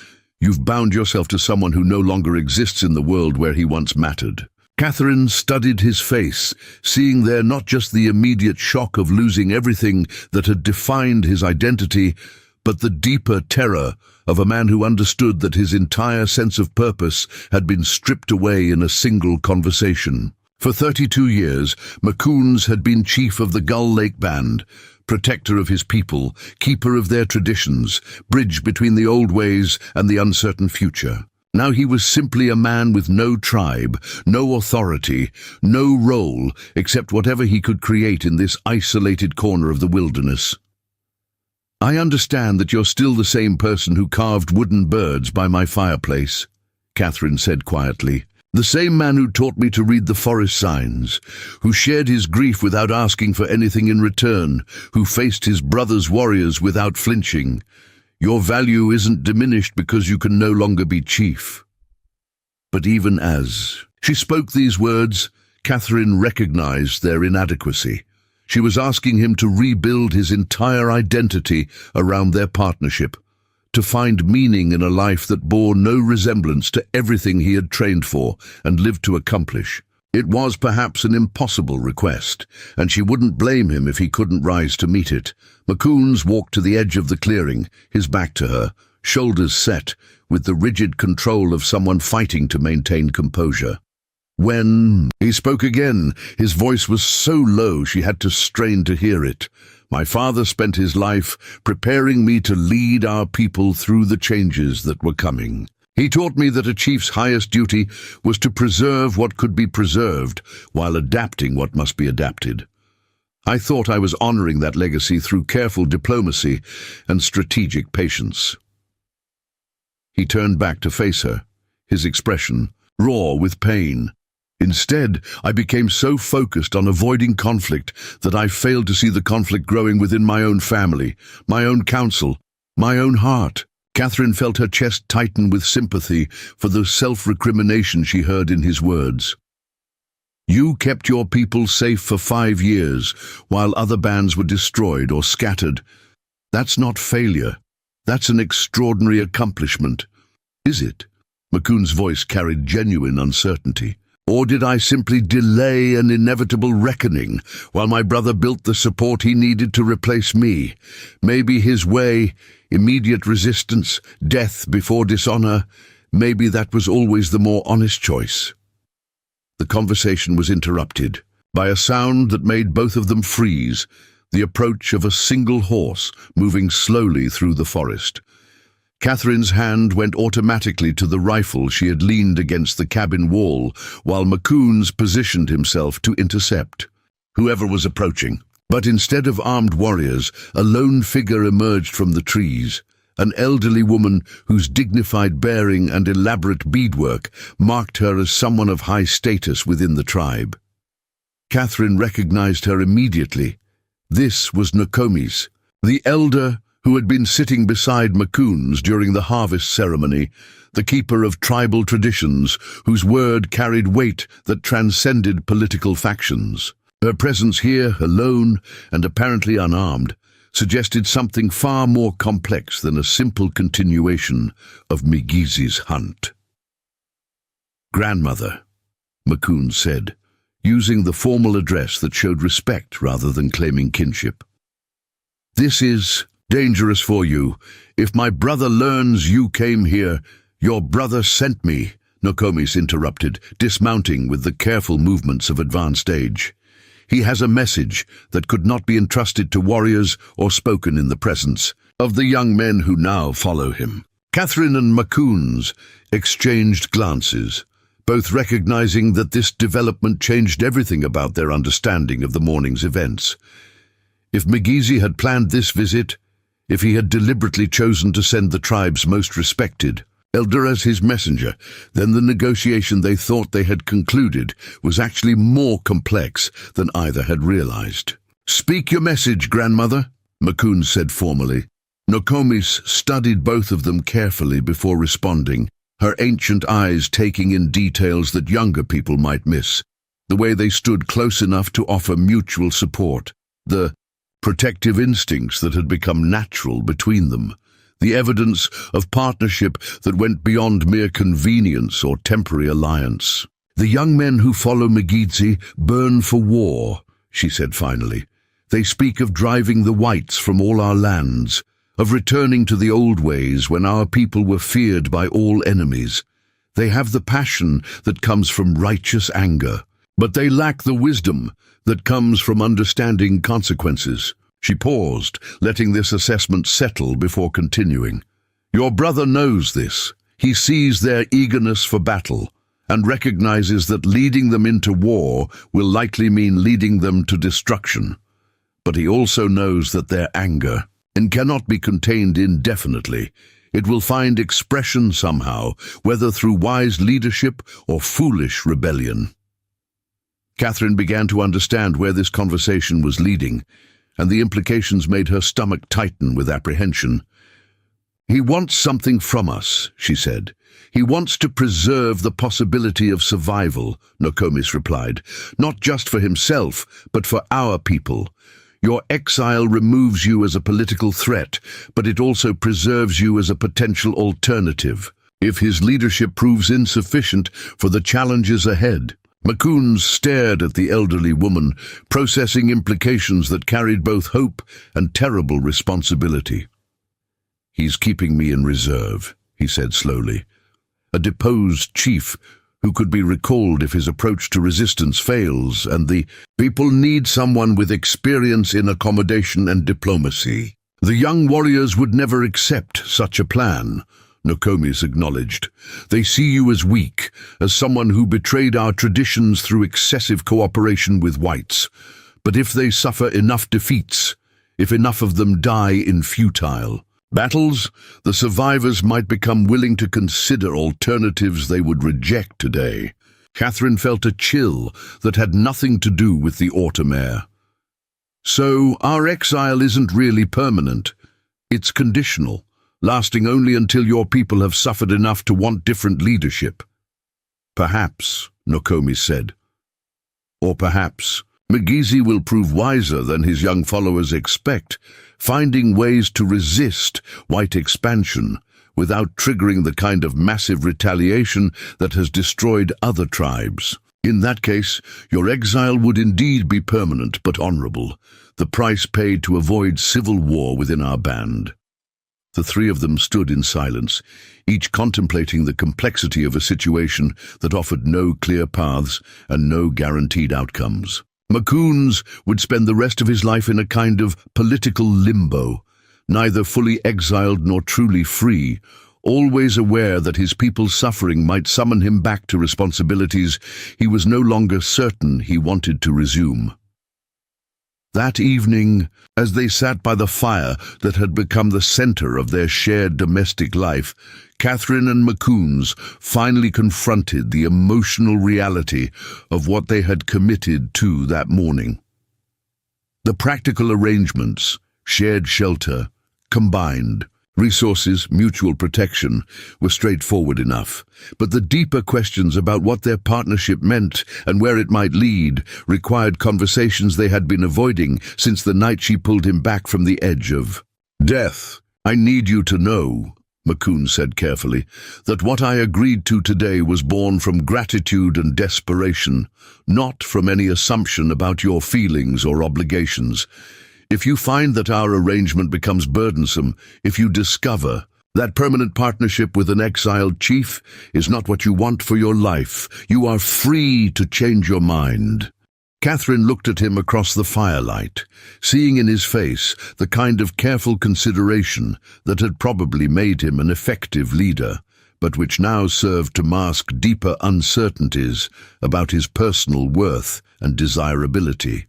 You've bound yourself to someone who no longer exists in the world where he once mattered." Catherine studied his face, seeing there not just the immediate shock of losing everything that had defined his identity, but the deeper terror of a man who understood that his entire sense of purpose had been stripped away in a single conversation. For 32 years, Macoun had been chief of the Gull Lake Band, protector of his people, keeper of their traditions, bridge between the old ways and the uncertain future. Now he was simply a man with no tribe, no authority, no role except whatever he could create in this isolated corner of the wilderness. "I understand that you're still the same person who carved wooden birds by my fireplace," Catherine said quietly. "The same man who taught me to read the forest signs, who shared his grief without asking for anything in return, who faced his brother's warriors without flinching. Your value isn't diminished because you can no longer be chief." But even as she spoke these words, Catherine recognized their inadequacy. She was asking him to rebuild his entire identity around their partnership, to find meaning in a life that bore no resemblance to everything he had trained for and lived to accomplish. It was perhaps an impossible request, and she wouldn't blame him if he couldn't rise to meet it. Macoun walked to the edge of the clearing, his back to her, shoulders set, with the rigid control of someone fighting to maintain composure. When he spoke again, his voice was so low she had to strain to hear it. "My father spent his life preparing me to lead our people through the changes that were coming. He taught me that a chief's highest duty was to preserve what could be preserved while adapting what must be adapted. I thought I was honoring that legacy through careful diplomacy and strategic patience." He turned back to face her, his expression raw with pain. "Instead, I became so focused on avoiding conflict that I failed to see the conflict growing within my own family, my own council, my own heart." Catherine felt her chest tighten with sympathy for the self-recrimination she heard in his words. "You kept your people safe for 5 years, while other bands were destroyed or scattered. That's not failure. That's an extraordinary accomplishment." "Is it?" Macoun's voice carried genuine uncertainty. "Or did I simply delay an inevitable reckoning while my brother built the support he needed to replace me? Maybe his way, immediate resistance, death before dishonor, maybe that was always the more honest choice." The conversation was interrupted by a sound that made both of them freeze, the approach of a single horse moving slowly through the forest. Catherine's hand went automatically to the rifle she had leaned against the cabin wall, while Macoun positioned himself to intercept whoever was approaching. But instead of armed warriors, a lone figure emerged from the trees, an elderly woman whose dignified bearing and elaborate beadwork marked her as someone of high status within the tribe. Catherine recognized her immediately. This was Nokomis, the elder who had been sitting beside Macoons during the harvest ceremony, the keeper of tribal traditions whose word carried weight that transcended political factions. Her presence here, alone and apparently unarmed, suggested something far more complex than a simple continuation of Migizi's hunt. "Grandmother," Macoon said, using the formal address that showed respect rather than claiming kinship. "This is dangerous for you. If my brother learns you came here, your brother sent me," Nokomis interrupted, dismounting with the careful movements of advanced age. "He has a message that could not be entrusted to warriors or spoken in the presence of the young men who now follow him." Catherine and Macoons exchanged glances, both recognizing that this development changed everything about their understanding of the morning's events. If Migizi had planned this visit, if he had deliberately chosen to send the tribe's most respected elder as his messenger, then the negotiation they thought they had concluded was actually more complex than either had realized. "Speak your message, grandmother," Macoon said formally. Nokomis studied both of them carefully before responding, her ancient eyes taking in details that younger people might miss, the way they stood close enough to offer mutual support, the protective instincts that had become natural between them, the evidence of partnership that went beyond mere convenience or temporary alliance. "The young men who follow Migizi burn for war," she said finally. "They speak of driving the whites from all our lands, of returning to the old ways when our people were feared by all enemies. They have the passion that comes from righteous anger, but they lack the wisdom that comes from understanding consequences." She paused, letting this assessment settle before continuing. "Your brother knows this. He sees their eagerness for battle and recognizes that leading them into war will likely mean leading them to destruction. But he also knows that their anger cannot be contained indefinitely. It will find expression somehow, whether through wise leadership or foolish rebellion." Catherine began to understand where this conversation was leading, and the implications made her stomach tighten with apprehension. "He wants something from us," she said. "He wants to preserve the possibility of survival," Nokomis replied. "Not just for himself, but for our people. Your exile removes you as a political threat, but it also preserves you as a potential alternative, if his leadership proves insufficient for the challenges ahead." Macoons stared at the elderly woman, processing implications that carried both hope and terrible responsibility. "He's keeping me in reserve," he said slowly. "A deposed chief who could be recalled if his approach to resistance fails, and the people need someone with experience in accommodation and diplomacy. The young warriors would never accept such a plan," Nokomis acknowledged. "They see you as weak, as someone who betrayed our traditions through excessive cooperation with whites. But if they suffer enough defeats, if enough of them die in futile battles, the survivors might become willing to consider alternatives they would reject today." Catherine felt a chill that had nothing to do with the autumn air. "So our exile isn't really permanent. It's conditional, lasting only until your people have suffered enough to want different leadership." "Perhaps," Nokomis said. "Or perhaps Migizi will prove wiser than his young followers expect, finding ways to resist white expansion without triggering the kind of massive retaliation that has destroyed other tribes. In that case, your exile would indeed be permanent but honorable, the price paid to avoid civil war within our band." The three of them stood in silence, each contemplating the complexity of a situation that offered no clear paths and no guaranteed outcomes. Macoons would spend the rest of his life in a kind of political limbo, neither fully exiled nor truly free, always aware that his people's suffering might summon him back to responsibilities he was no longer certain he wanted to resume. That evening, as they sat by the fire that had become the center of their shared domestic life, Catherine and McCoons finally confronted the emotional reality of what they had committed to that morning. The practical arrangements, shared shelter, combined resources, mutual protection, were straightforward enough, but the deeper questions about what their partnership meant and where it might lead required conversations they had been avoiding since the night she pulled him back from the edge of death. "I need you to know," McCoon said carefully, "that what I agreed to today was born from gratitude and desperation, not from any assumption about your feelings or obligations. If you find that our arrangement becomes burdensome, if you discover that permanent partnership with an exiled chief is not what you want for your life, you are free to change your mind." Catherine looked at him across the firelight, seeing in his face the kind of careful consideration that had probably made him an effective leader, but which now served to mask deeper uncertainties about his personal worth and desirability.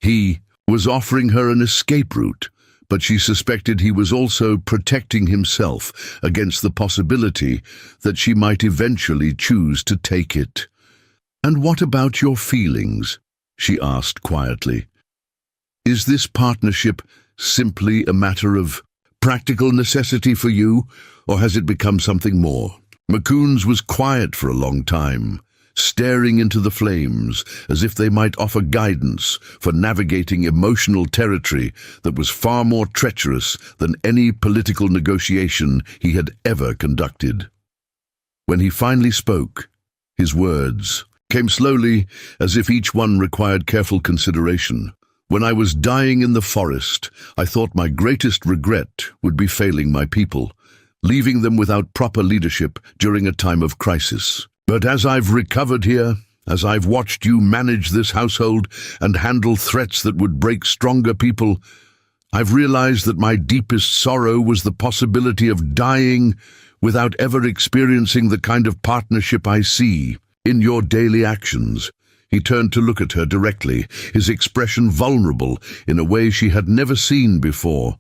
He was offering her an escape route, but she suspected he was also protecting himself against the possibility that she might eventually choose to take it. "And what about your feelings?" she asked quietly. "Is this partnership simply a matter of practical necessity for you, or has it become something more?" McCoons was quiet for a long time, staring into the flames as if they might offer guidance for navigating emotional territory that was far more treacherous than any political negotiation he had ever conducted. When he finally spoke, his words came slowly, as if each one required careful consideration. "When I was dying in the forest, I thought my greatest regret would be failing my people, leaving them without proper leadership during a time of crisis. But as I've recovered here, as I've watched you manage this household and handle threats that would break stronger people, I've realized that my deepest sorrow was the possibility of dying without ever experiencing the kind of partnership I see in your daily actions." He turned to look at her directly, his expression vulnerable in a way she had never seen before.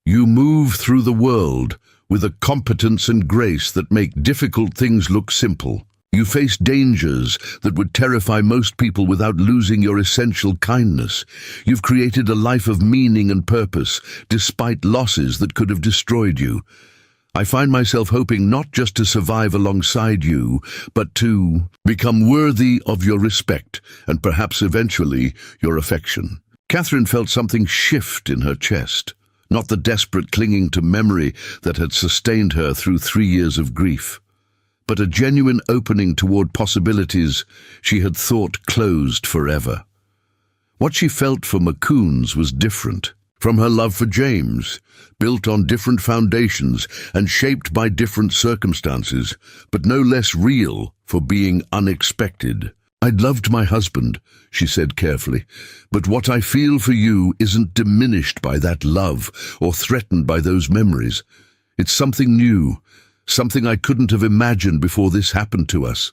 "You move through the world with a competence and grace that make difficult things look simple. You face dangers that would terrify most people without losing your essential kindness. You've created a life of meaning and purpose, despite losses that could have destroyed you. I find myself hoping not just to survive alongside you, but to become worthy of your respect and perhaps eventually your affection." Catherine felt something shift in her chest, not the desperate clinging to memory that had sustained her through 3 years of grief, but a genuine opening toward possibilities she had thought closed forever. What she felt for McCoons was different from her love for James, built on different foundations and shaped by different circumstances, but no less real for being unexpected. "I'd loved my husband," she said carefully, "but what I feel for you isn't diminished by that love or threatened by those memories. It's something new, something I couldn't have imagined before this happened to us.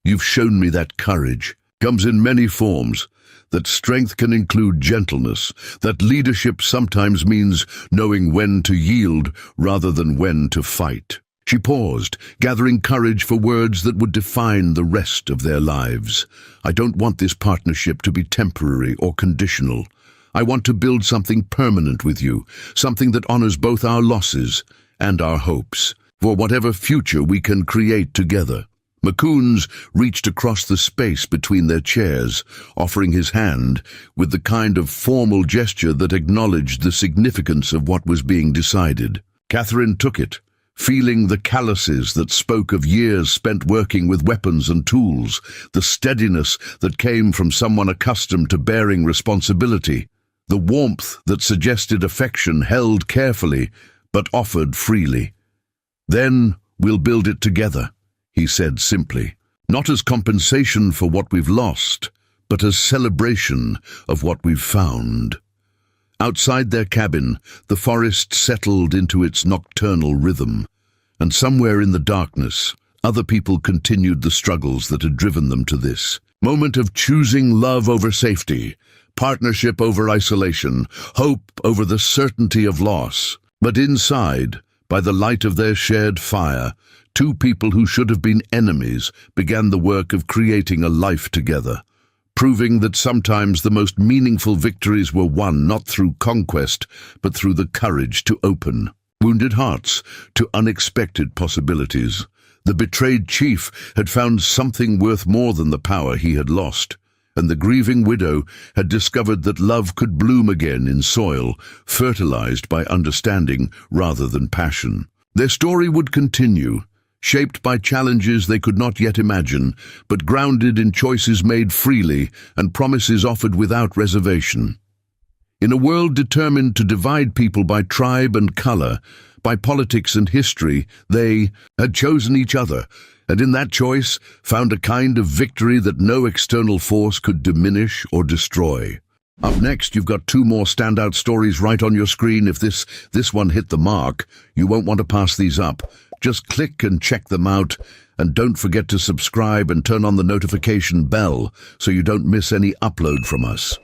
You've shown me that courage comes in many forms, that strength can include gentleness, that leadership sometimes means knowing when to yield rather than when to fight." She paused, gathering courage for words that would define the rest of their lives. "I don't want this partnership to be temporary or conditional. I want to build something permanent with you, something that honors both our losses and our hopes, for whatever future we can create together." McCoons reached across the space between their chairs, offering his hand with the kind of formal gesture that acknowledged the significance of what was being decided. Catherine took it, feeling the calluses that spoke of years spent working with weapons and tools, the steadiness that came from someone accustomed to bearing responsibility, the warmth that suggested affection held carefully but offered freely. "Then we'll build it together," he said simply, "not as compensation for what we've lost, but as celebration of what we've found." Outside their cabin, the forest settled into its nocturnal rhythm, and somewhere in the darkness, other people continued the struggles that had driven them to this moment of choosing love over safety, partnership over isolation, hope over the certainty of loss. But inside, by the light of their shared fire, two people who should have been enemies began the work of creating a life together, proving that sometimes the most meaningful victories were won not through conquest, but through the courage to open wounded hearts to unexpected possibilities. The betrayed chief had found something worth more than the power he had lost, and the grieving widow had discovered that love could bloom again in soil fertilized by understanding rather than passion. Their story would continue, shaped by challenges they could not yet imagine, but grounded in choices made freely and promises offered without reservation. In a world determined to divide people by tribe and color, by politics and history, they had chosen each other, and in that choice found a kind of victory that no external force could diminish or destroy. Up next, you've got two more standout stories right on your screen. If this one hit the mark, you won't want to pass these up. Just click and check them out, and don't forget to subscribe and turn on the notification bell so you don't miss any upload from us.